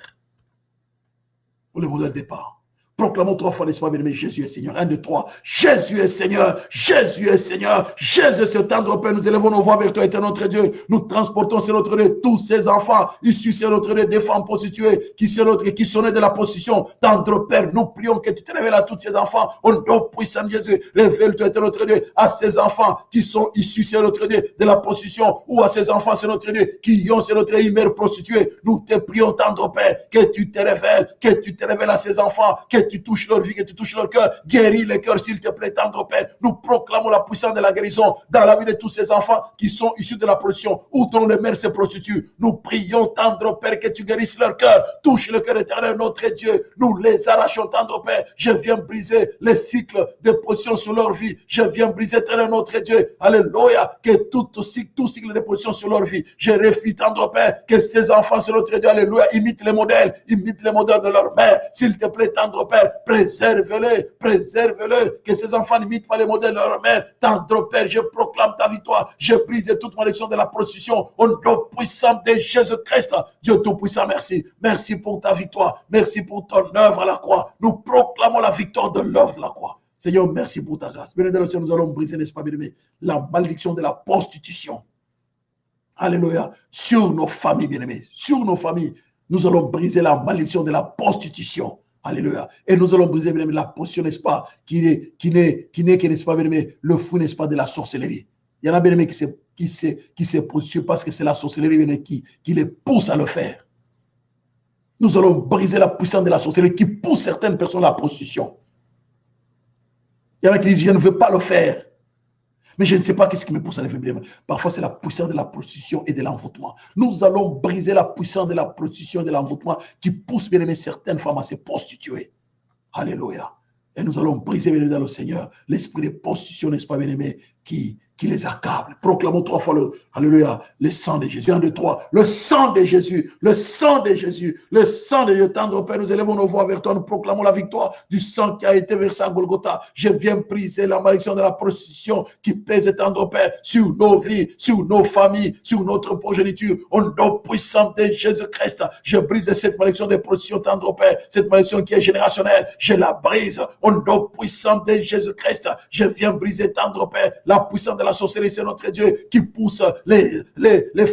S1: Ou le modèle des parents. Proclamons 3 fois, n'est-ce pas, bien-aimé, Jésus est Seigneur. 1, 2, 3. Jésus est Seigneur. Jésus est Seigneur. Jésus est ce tendre Père. Nous élevons nos voix vers toi, éternel notre Dieu. Nous transportons sur notre Dieu tous ces enfants issus sur notre Dieu des femmes prostituées qui sont nés de la position. Tendre Père, nous prions que tu te révèles à tous ces enfants. Au nom puissant de Jésus, révèle-toi, éternel notre Dieu, à ces enfants qui sont issus sur notre Dieu de la position ou à ces enfants sur notre Dieu qui ont sur notre Dieu une mère prostituée. Nous te prions, tendre Père, que tu te révèles à ces enfants, que tu touches leur vie, que tu touches leur cœur, guéris les cœurs, s'il te plaît, tendre Père. Nous proclamons la puissance de la guérison dans la vie de tous ces enfants qui sont issus de la prostitution ou dont les mères se prostituent. Nous prions, tendre Père, que tu guérisses leur cœur, touche le cœur éternel, notre Dieu. Nous les arrachons, tendre Père. Je viens briser les cycles de prostitution sur leur vie. Je viens briser, éternel, notre Dieu. Alléluia. Que tout cycle de prostitution sur leur vie. Je refuse, tendre Père, que ces enfants, sur notre Dieu, alléluia, imitent les modèles de leur mère. S'il te plaît, tendre Père, préserve-les, que ces enfants n'imitent pas les modèles de leur mère. Tendre Père, je proclame ta victoire, je brise toute malédiction de la prostitution au nom puissant de Jésus-Christ. Dieu Tout-Puissant, merci. Merci pour ta victoire, merci pour ton œuvre à la croix. Nous proclamons la victoire de l'œuvre à la croix. Seigneur, merci pour ta grâce. Bien aimé, nous allons briser, n'est-ce pas, bien aimé, la malédiction de la prostitution. Alléluia. Sur nos familles, bien aimés, sur nos familles, nous allons briser la malédiction de la prostitution. Alléluia. Et nous allons briser, bien aimé, la position, n'est-ce pas, qui n'est que, n'est-ce pas, bien aimé, le fou, n'est-ce pas, de la sorcellerie. Il y en a, bien aimé, s'est positionné parce que c'est la sorcellerie qui les pousse à le faire. Nous allons briser la puissance de la sorcellerie qui pousse certaines personnes à la prostitution. Il y en a qui disent, je ne veux pas le faire. Mais je ne sais pas qu'est-ce qui me pousse à le faire. Parfois, c'est la puissance de la prostitution et de l'envoûtement. Nous allons briser la puissance de la prostitution et de l'envoûtement qui pousse, bien aimé, certaines femmes à se prostituer. Alléluia. Et nous allons briser, bien aimé, dans le Seigneur, l'esprit de prostitution, n'est-ce pas, bien aimé, qui les accable. Proclamons 3 fois alléluia, le sang de Jésus. 1, 2, 3. Le sang de Jésus, le sang de Jésus, le sang de Dieu. Tendre Père, nous élevons nos voix vers toi, nous proclamons la victoire du sang qui a été versé à Golgotha. Je viens briser la malédiction de la prostitution qui pèse, tendre Père, sur nos vies, sur nos familles, sur notre progéniture. Au nom puissant de Jésus-Christ, je brise cette malédiction de prostitution, tendre Père, cette malédiction qui est générationnelle. Je la brise. Au nom puissant de Jésus-Christ, je viens briser, tendre Père, la puissance de la sorcellerie, c'est notre Dieu qui pousse les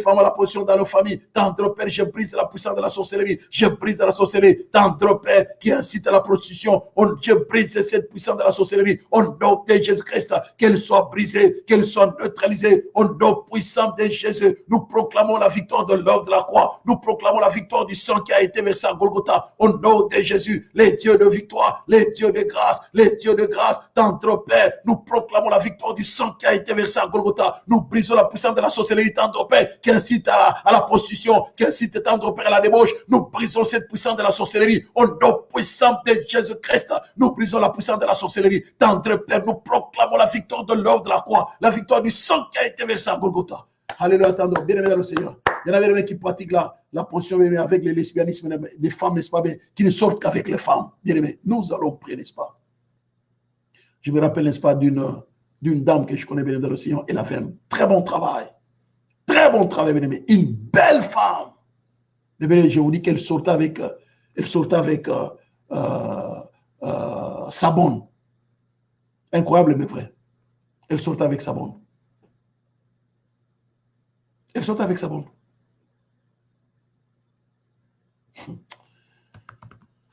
S1: femmes à la position dans nos familles. Tendre Père, je brise la puissance de la sorcellerie. Je brise la sorcellerie. Tendre Père, qui incite à la prostitution. Je brise cette puissance de la sorcellerie. Au nom de Jésus-Christ, qu'elle soit brisée, qu'elle soit neutralisée. Au nom puissant de Jésus, nous proclamons la victoire de l'œuvre de la croix. Nous proclamons la victoire du sang qui a été versé à Golgotha. Au nom de Jésus, les dieux de victoire, les dieux de grâce, les dieux de grâce. Tendre Père, nous proclamons la victoire du sang qui a été versé à Golgotha. Nous brisons la puissance de la sorcellerie, tendre Père, qui incite à la prostitution, qui incite, tendre Père, à la débauche. Nous brisons cette puissance de la sorcellerie. Au nom puissant de Jésus-Christ, nous brisons la puissance de la sorcellerie. Tendre Père, nous proclamons la victoire de l'œuvre de la croix, la victoire du sang qui a été versé à Golgotha. Alléluia, tendre, bien aimé dans le Seigneur. Il y en a bien qui pratiquent la position avec les lesbianismes des femmes, n'est-ce pas, qui ne sortent qu'avec les femmes. Bien aimé, nous allons prier, n'est-ce pas. Je me rappelle, n'est-ce pas, d'une dame que je connais bien dans le Seigneur. Elle a fait un très bon travail. Très bon travail, bien aimé. Une belle femme. Mais je vous dis qu'elle sortait avec, Sabon. Incroyable, mais vrai. Elle sortait avec Sabon. Elle sortait avec Sabon.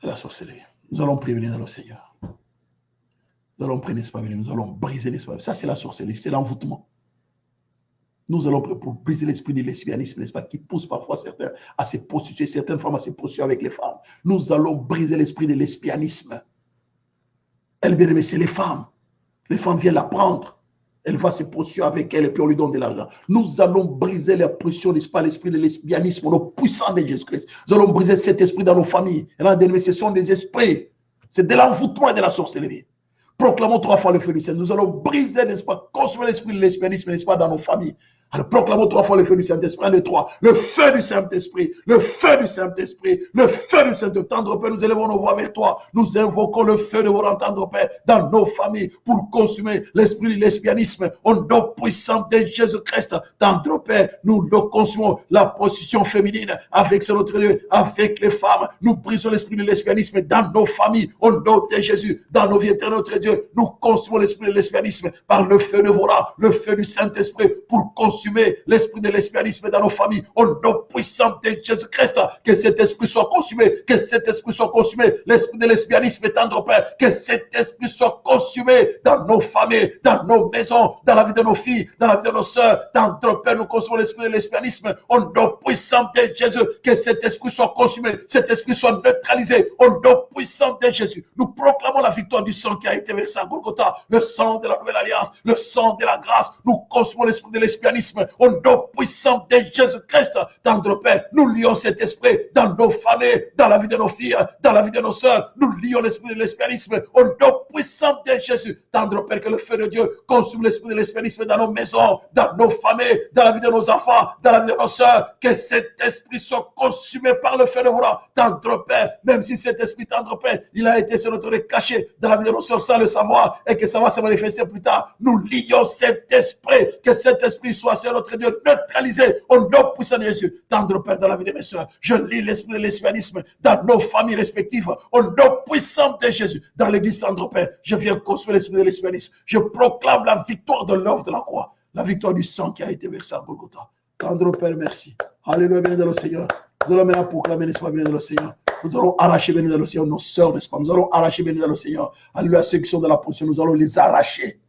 S1: La sorcellerie. Nous allons prévenir dans le Seigneur. Nous allons prier, n'est-ce pas, nous allons briser, n'est-ce pas. Ça, c'est la sorcellerie, c'est l'envoûtement. Nous allons prier pour briser l'esprit du lesbianisme, n'est-ce pas, qui pousse parfois certains à se prostituer, certaines femmes à se prostituer avec les femmes. Nous allons briser l'esprit du lesbianisme. Elle, bien aimée, c'est les femmes. Les femmes viennent la prendre. Elle va se prostituer avec elle et puis on lui donne de l'argent. Nous allons briser la pression, n'est-ce pas, l'esprit de lesbianisme, le puissant de Jésus-Christ. Nous allons briser cet esprit dans nos familles. Et là, bien aimé, ce sont des esprits. C'est de l'envoûtement et de la sorcellerie. Proclamons 3 fois le feu du Saint. Nous allons briser, n'est-ce pas, consommer l'esprit de lesbianisme, n'est-ce pas, dans nos familles. Alors proclamons 3 fois le feu du Saint-Esprit. 1, 2, 3. Le feu du Saint-Esprit. Le feu du Saint-Esprit. Le feu du Saint-Esprit. Tendre Père, nous élevons nos voix vers toi. Nous invoquons le feu de votre entendre, Père, dans nos familles pour consumer l'esprit du lesbianisme. Au nom puissant de Jésus-Christ. Tendre Père, nous le consumons. La position féminine avec notre Dieu, avec les femmes. Nous brisons l'esprit du lesbianisme dans nos familles. Au nom de Jésus, dans nos vies éternelles, notre Dieu, nous consumons l'esprit du lesbianisme par le feu de vos rangs, le feu du Saint-Esprit pour consumer l'esprit de lesbianisme dans nos familles. Au nom puissant de Jésus-Christ, que cet esprit soit consumé, que cet esprit soit consumé, l'esprit de lesbianisme, tendre Père, que cet esprit soit consumé dans nos familles, dans nos maisons, dans la vie de nos filles, dans la vie de nos sœurs, tendre Père, nous consumons l'esprit de lesbianisme. Au nom puissant de Jésus, que cet esprit soit consumé, cet esprit soit neutralisé. Au nom puissant de Jésus, nous proclamons la victoire du sang qui a été versé à Golgotha, le sang de la nouvelle alliance, le sang de la grâce. Nous consumons l'esprit de lesbianisme. Au nom puissant de Jésus-Christ, tendre Père, nous lions cet esprit dans nos familles, dans la vie de nos filles, dans la vie de nos sœurs. Nous lions l'esprit de lesbianisme. Au nom puissant de Jésus, tendre Père, que le feu de Dieu consume l'esprit de lesbianisme dans nos maisons, dans nos familles, dans la vie de nos enfants, dans la vie de nos sœurs. Que cet esprit soit consumé par le feu de vos rangs, tendre Père, même si cet esprit, tendre Père, il a été sur notre caché dans la vie de nos sœurs sans le savoir et que ça va se manifester plus tard. Nous lions cet esprit, que cet esprit soit sur notre Dieu neutralisé au nom puissant de Jésus. Tendre Père, dans la vie de mes sœurs, je lis l'esprit de lesbianisme dans nos familles respectives au nom puissant de Jésus. Dans l'église, tendre Père, je viens consommer l'esprit de lesbianisme. Je proclame la victoire de l'œuvre de la croix, la victoire du sang qui a été versé à Golgotha. Tendre Père, merci. Alléluia, béni dans le Seigneur. Nous allons maintenant proclamer, n'est-ce pas, béni dans le Seigneur. Nous allons arracher, béni dans le Seigneur, nos sœurs, n'est-ce pas. Nous allons arracher, béni dans le Seigneur. Alléluia, ceux qui sont dans la position, nous allons les arracher.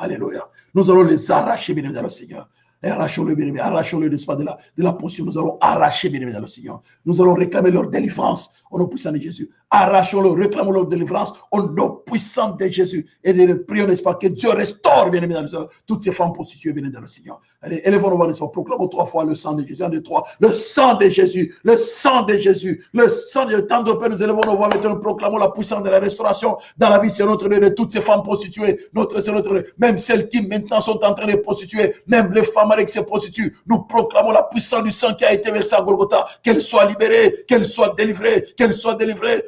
S1: Alléluia. Nous allons les arracher, bien dans le Seigneur. Et arrachons-le, bien aimé, arrachons-le, n'est-ce pas, de la position. Nous allons arracher, bien aimé, dans le Seigneur. Nous allons réclamer leur délivrance au nom puissant de Jésus. Arrachons-le, réclamons leur délivrance au nom puissant de Jésus. Et prions, n'est-ce pas, que Dieu restaure, bien aimé, dans le Seigneur, toutes ces femmes prostituées, bien aimé, dans le Seigneur. Allez, élevons-nous, n'est-ce pas, proclamons 3 fois le sang de Jésus. 1, 2, 3. Le sang de Jésus, le sang de Jésus, le sang de tendre Père, nous élevons nos voix maintenant, nous proclamons la puissance de la restauration dans la vie, c'est notre Dieu, de toutes ces femmes prostituées, c'est notre Dieu, même celles qui maintenant sont en train de prostituer, même les femmes avec ces prostituées, nous proclamons la puissance du sang qui a été versé à Golgotha, qu'elles soient libérées, qu'elles soient délivrées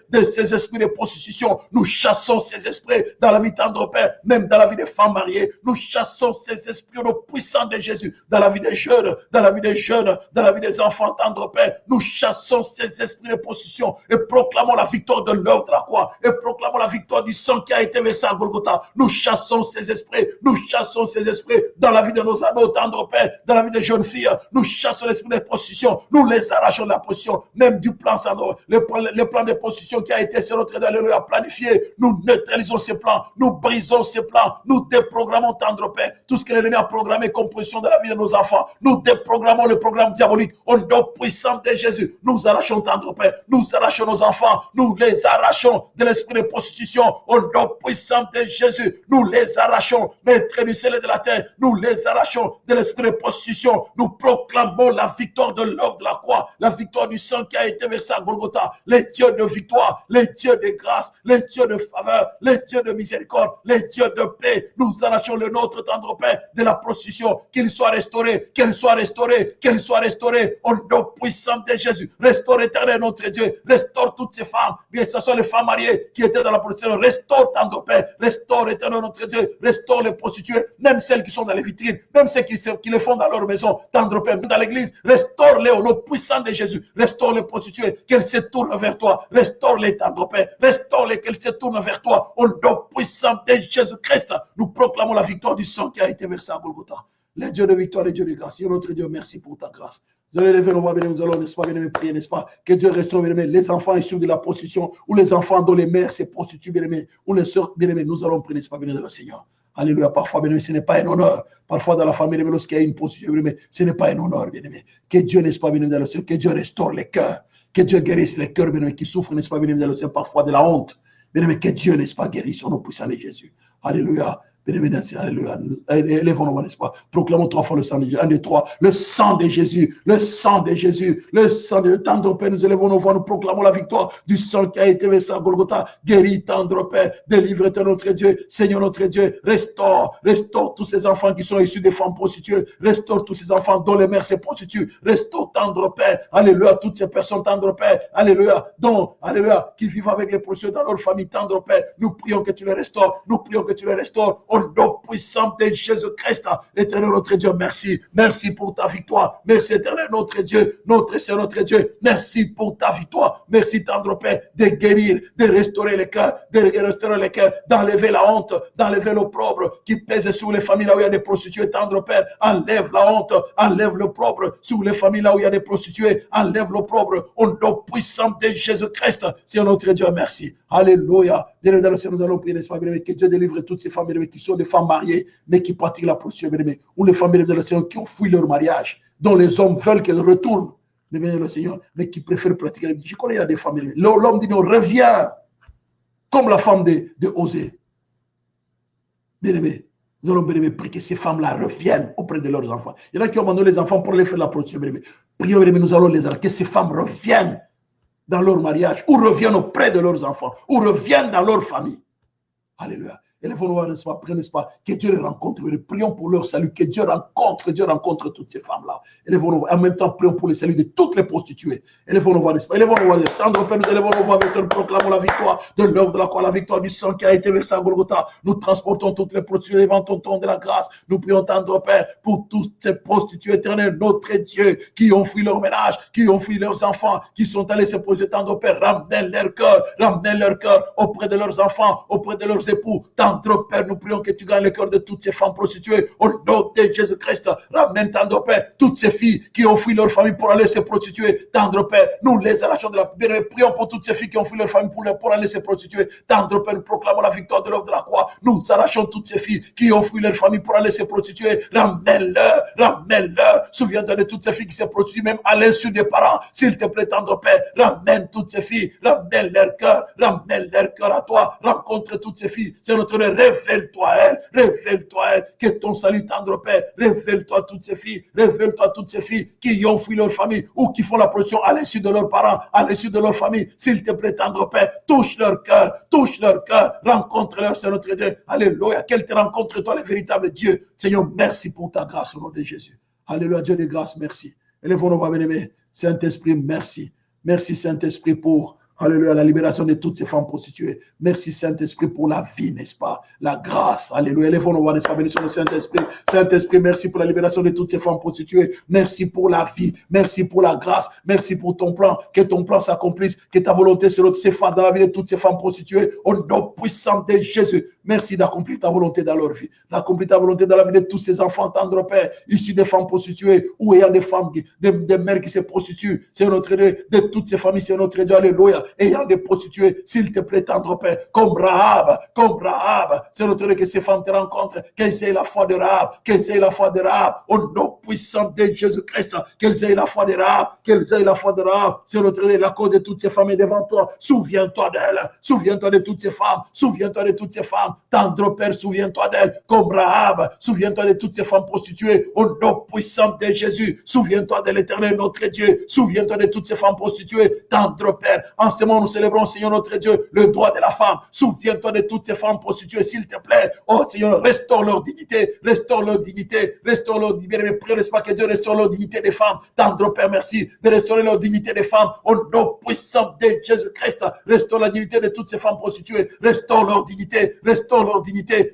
S1: de ces esprits de prostitution. Nous chassons ces esprits dans la vie tendre Père, même dans la vie des femmes mariées, nous chassons ces esprits au nom puissant de Jésus, dans la vie des jeunes, dans la vie des jeunes, dans la vie des enfants tendre Père, nous chassons ces esprits de prostitution et proclamons la victoire de l'œuvre de la croix et proclamons la victoire du sang qui a été versé à Golgotha. Nous chassons ces esprits dans la vie de nos ados tendre Père, dans la vie des jeunes filles, nous chassons l'esprit de prostitution, nous les arrachons de la prostitution, même du plan, le plan de prostitution qui a été sur notre Alléluia planifié, nous neutralisons ces plans, nous brisons ces plans, nous déprogrammons tendre Père, tout ce que l'ennemi a programmé comme position de la vie de nos enfants, nous déprogrammons le programme diabolique, au nom puissant de Jésus, nous arrachons tendre Père, nous arrachons nos enfants, nous les arrachons de l'esprit de prostitution, au nom puissant de Jésus, nous les arrachons, maître du ciel et de la terre, nous les arrachons de l'esprit de prostitution, nous proclamons la victoire de l'œuvre de la croix, la victoire du sang qui a été versé à Golgotha, les dieux de victoire, les dieux de grâce, les dieux de faveur, les dieux de miséricorde, les dieux de paix, nous arrachons le nôtre tendre Père de la prostitution, qu'il soit restauré, qu'elle soit restaurée, au nom puissant de Jésus, restaure éternel notre Dieu, restaure toutes ces femmes, bien que ce soit les femmes mariées qui étaient dans la prostitution, restaure tendre Père, restaure éternel notre Dieu, restaure les prostituées, même celles qui sont dans les vitrines, même celles qui les font dans leur maison, tendre Père, dans l'église, restaure-les au nom puissant de Jésus, restaure les prostituées, qu'elles se tournent vers toi, restaure-les tendre Père, restaure-les, qu'elles se tournent vers toi, au nom puissant de Jésus-Christ, nous proclamons la victoire du sang qui a été versé à Golgotha. Les dieux de victoire, les dieux de grâce, notre Dieu, merci pour ta grâce. Vous allez lever nos voix, nous allons, n'est-ce pas, bien prier, n'est-ce pas, que Dieu restaure, bien les enfants issus de la prostitution, ou les enfants dont les mères se prostituent, bien aimés, ou les sœurs, bien aimés, nous allons prier, n'est-ce pas, bien le Seigneur. Alléluia, parfois, bien aimé, ce n'est pas un honneur. Parfois, dans la famille, bien aimé, lorsqu'il y a une prostitution, bien aimé, ce n'est pas un honneur, bien aimé. Que Dieu, n'est-ce pas, bien aimé, dans le Seigneur, que Dieu restaure les cœurs, que Dieu guérisse les cœurs, bien aimé, qui souffrent, n'est-ce pas, bien aimé, dans le Seigneur, parfois de la honte. Bien aimé, que Dieu, n'est-ce pas, guérisse au nom puissant de Jésus. Alléluia. Alléluia. Élevons-nous, n'est-ce pas? Proclamons 3 fois le sang de Jésus. 1, 2, 3. Le sang de Jésus. Le sang de Jésus. Le sang de tendre Père. Nous élevons nos voix. Nous proclamons la victoire du sang qui a été versé à Golgotha. Guéris, tendre Père. Délivre notre Dieu. Seigneur notre Dieu. Restaure tous ces enfants qui sont issus des femmes prostituées. Restaure tous ces enfants dont les mères se prostituent. Restaure, tendre Père. Alléluia. Toutes ces personnes, tendre Père. Alléluia. Alléluia. Qui vivent avec les prostituées dans leur famille, tendre Père. Nous prions que tu les restaures. Nous prions que tu les restaures. Au nom puissant de Jésus-Christ, éternel notre Dieu, merci. Merci pour ta victoire. Merci éternel notre Dieu, notre Seigneur, notre Dieu. Merci pour ta victoire. Merci tendre Père de guérir, de restaurer les cœurs, d'enlever la honte, d'enlever l'opprobre qui pèse sur les familles là où il y a des prostituées. Tendre Père, enlève la honte, enlève l'opprobre sur les familles là où il y a des prostituées. Enlève l'opprobre au nom puissant de Jésus-Christ. Seigneur notre Dieu, merci. Alléluia. Bien dans le Seigneur, nous allons prier, n'est-ce pas, bien aimé, que Dieu délivre toutes ces femmes, bien aimé, qui sont des femmes mariées, mais qui pratiquent la prostitution, bien aimé, ou les femmes, bien aimé, dans le Seigneur, qui ont fui leur mariage, dont les hommes veulent qu'elles retournent, bien aimé, le Seigneur, mais qui préfèrent pratiquer. Je connais, il y a des femmes, bien aimé. L'homme dit non, reviens, comme la femme de Osée. Bien aimé, nous allons, bien aimé, prier que ces femmes-là reviennent auprès de leurs enfants. Il y en a qui ont demandé les enfants pour les faire la prostitution, bien aimé. Prions, bien aimé, nous allons les arrêter, que ces femmes reviennent dans leur mariage, ou reviennent auprès de leurs enfants, ou reviennent dans leur famille. Alléluia. Élevons-nous, n'est-ce pas, prions, n'est-ce pas, que Dieu les rencontre. Prions pour leur salut, que Dieu rencontre toutes ces femmes-là. Élevons-nous, en même temps, prions pour le salut de toutes les prostituées. Élevons-nous, n'est-ce pas, élevons-nous, tendre Père, nous élevons-nous avec nous, proclamons la victoire de l'œuvre de la croix, la victoire du sang qui a été versé à Golgotha. Nous transportons toutes les prostituées devant ton trône de la grâce. Nous prions, tendre Père, pour toutes ces prostituées éternelles, notre Dieu, qui ont fui leur ménage, qui ont fui leurs enfants, qui sont allés se prostituer, tendre Père, ramène leur cœur auprès de leurs enfants, auprès de leurs époux, Tendre Père, nous prions que tu gagnes le cœur de toutes ces femmes prostituées. Au nom de Jésus-Christ, ramène, tendre Père, toutes ces filles qui ont fui leur famille pour aller se prostituer. Tendre Père, nous les arrachons de la bien. Prions pour toutes ces filles qui ont fui leur famille pour aller se prostituer. Tendre Père, nous proclamons la victoire de l'œuvre de la croix. Nous arrachons toutes ces filles qui ont fui leur famille pour aller se prostituer. Ramène-leur, ramène-leur. Souviens-toi de toutes ces filles qui se prostituent, même à l'insu des parents. S'il te plaît, tendre Père, ramène toutes ces filles, ramène leur cœur à toi. Rencontre toutes ces filles. C'est notre révèle-toi à elles, révèle-toi à elles. Que ton salut, tendre Père, révèle-toi à toutes ces filles, révèle-toi à toutes ces filles qui ont fui leur famille ou qui font la prostitution à l'insu de leurs parents, à l'insu de leur famille. S'il te plaît, tendre Père, touche leur cœur, rencontre-leur, c'est notre Dieu. Alléluia, qu'elle te rencontre, toi, le véritable Dieu. Seigneur, merci pour ta grâce au nom de Jésus. Alléluia, Dieu de grâce, merci. Élèvons nos voix, bien-aimés. Saint-Esprit, merci. Merci, Saint-Esprit, pour alléluia, la libération de toutes ces femmes prostituées. Merci, Saint-Esprit, pour la vie, n'est-ce pas? La grâce, alléluia. Élèvons nos voix, n'est-ce pas? Bénissons le Saint-Esprit. Saint-Esprit, merci pour la libération de toutes ces femmes prostituées. Merci pour la vie. Merci pour la grâce. Merci pour ton plan. Que ton plan s'accomplisse. Que ta volonté s'efface dans la vie de toutes ces femmes prostituées. Au nom puissant de Jésus. Merci d'accomplir ta volonté dans leur vie. D'accomplir ta volonté dans la vie de tous ces enfants, tendre Père, issus des femmes prostituées ou ayant des femmes, des mères qui se prostituent. C'est notre Dieu. De toutes ces familles, c'est notre Dieu. Alléluia. Ayant des prostituées, s'il te plaît, tendre Père, comme Rahab, c'est notre Dieu que ces femmes te rencontrent, qu'elles aient la foi de Rahab, au nom puissant de Jésus-Christ, qu'elles aient la foi de Rahab, c'est notre Dieu, la cause de toutes ces femmes est devant toi, souviens-toi d'elles, souviens-toi de toutes ces femmes, tendre Père, souviens-toi d'elles, comme Rahab, souviens-toi de toutes ces femmes prostituées, au nom puissant de Jésus, souviens-toi de l'Éternel, notre Dieu, souviens-toi de toutes ces femmes prostituées, tendre Père, en ce moment nous célébrons, Seigneur notre Dieu, le droit de la femme. Souviens-toi de toutes ces femmes prostituées, s'il te plaît. Oh Seigneur, restaure leur dignité, restaure leur dignité. Mais prions, n'est-ce pas, que Dieu restaure leur dignité des femmes. Tendre Père, merci de restaurer leur dignité des femmes. Au nom puissant de Jésus-Christ, restaure la dignité de toutes ces femmes prostituées. Restaure leur dignité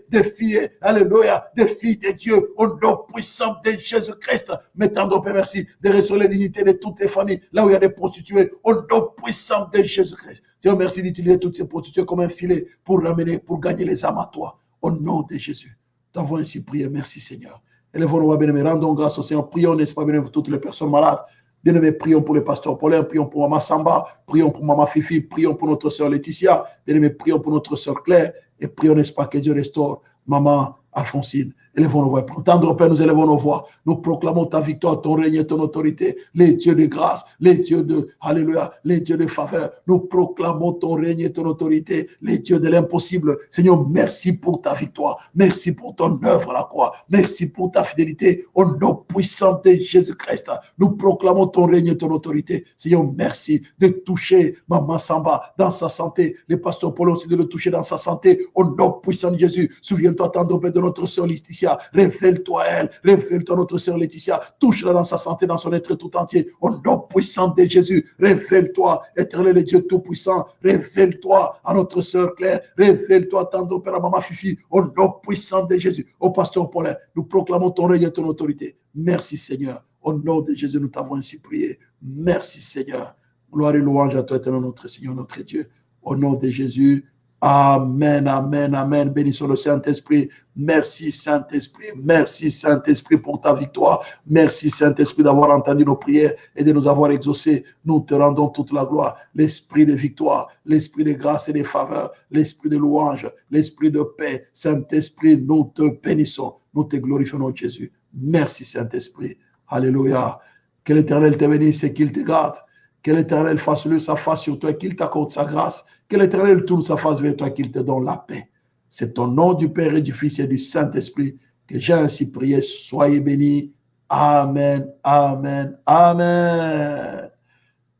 S1: des filles. Alléluia, des filles de Dieu. Au nom puissant de Jésus-Christ. Mais tendre Père, merci de restaurer la dignité de toutes les familles, là où il y a des prostituées. Au nom puissant de Jésus-Christ. Seigneur, merci d'utiliser toutes ces prostituées comme un filet pour ramener, pour gagner les âmes à toi. Au nom de Jésus. T'avons ainsi prié. Merci, Seigneur. Élèvons-nous, bien-aimés. Rendons grâce au Seigneur. Prions, n'est-ce pas, bien-aimés, pour toutes les personnes malades. Bien-aimés, prions pour le pasteur Paulin, prions pour Maman Samba, prions pour Maman Fifi, prions pour notre sœur Laetitia. Bien-aimés, prions pour notre sœur Claire. Et prions, n'est-ce pas, que Dieu restaure Maman Alphonsine. Élevons nos voix. Tendre Père, nous élevons nos voix. Nous proclamons ta victoire, ton règne et ton autorité. Les dieux de grâce, les dieux de, alléluia, les dieux de faveur. Nous proclamons ton règne et ton autorité, les dieux de l'impossible. Seigneur, merci pour ta victoire. Merci pour ton œuvre à la croix. Merci pour ta fidélité. Au nom puissant de Jésus-Christ, nous proclamons ton règne et ton autorité. Seigneur, merci de toucher Maman Samba dans sa santé. Le pasteur Paul aussi de le toucher dans sa santé. Au nom puissant de Jésus, souviens-toi, tendre Père, de notre sœur Laetitia. Révèle-toi à elle, révèle-toi notre sœur Laetitia, touche-la dans sa santé, dans son être tout entier, au nom puissant de Jésus, révèle-toi, éternel et Dieu tout-puissant, révèle-toi à notre sœur Claire, révèle-toi tendre Père à Maman Fifi, au nom puissant de Jésus, au pasteur Paulin, nous proclamons ton règne et ton autorité. Merci Seigneur, au nom de Jésus, nous t'avons ainsi prié. Merci Seigneur, gloire et louange à toi, éternel notre Seigneur, notre Dieu, au nom de Jésus. Amen, amen, amen. Bénissons le Saint-Esprit. Merci Saint-Esprit pour ta victoire. Merci Saint-Esprit d'avoir entendu nos prières et de nous avoir exaucés. Nous te rendons toute la gloire. L'esprit de victoire, l'esprit de grâce et de faveur, l'esprit de louange, l'esprit de paix. Saint-Esprit, nous te bénissons. Nous te glorifions, notre Jésus. Merci Saint-Esprit. Alléluia. Que l'Éternel te bénisse et qu'il te garde. Que l'Éternel fasse lui sa face sur toi et qu'il t'accorde sa grâce. Que l'Éternel tourne sa face vers toi et qu'il te donne la paix. C'est au nom du Père et du Fils et du Saint-Esprit que j'ai ainsi prié. Soyez bénis. Amen, amen, amen.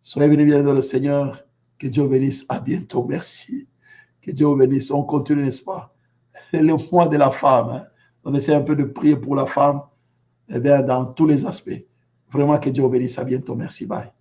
S1: Soyez bénis, bien dans le Seigneur. Que Dieu bénisse. À bientôt. Merci. Que Dieu bénisse. On continue, n'est-ce pas? Le mois de la femme. Hein? On essaie un peu de prier pour la femme. Eh bien, dans tous les aspects. Vraiment, que Dieu bénisse. À bientôt. Merci. Bye.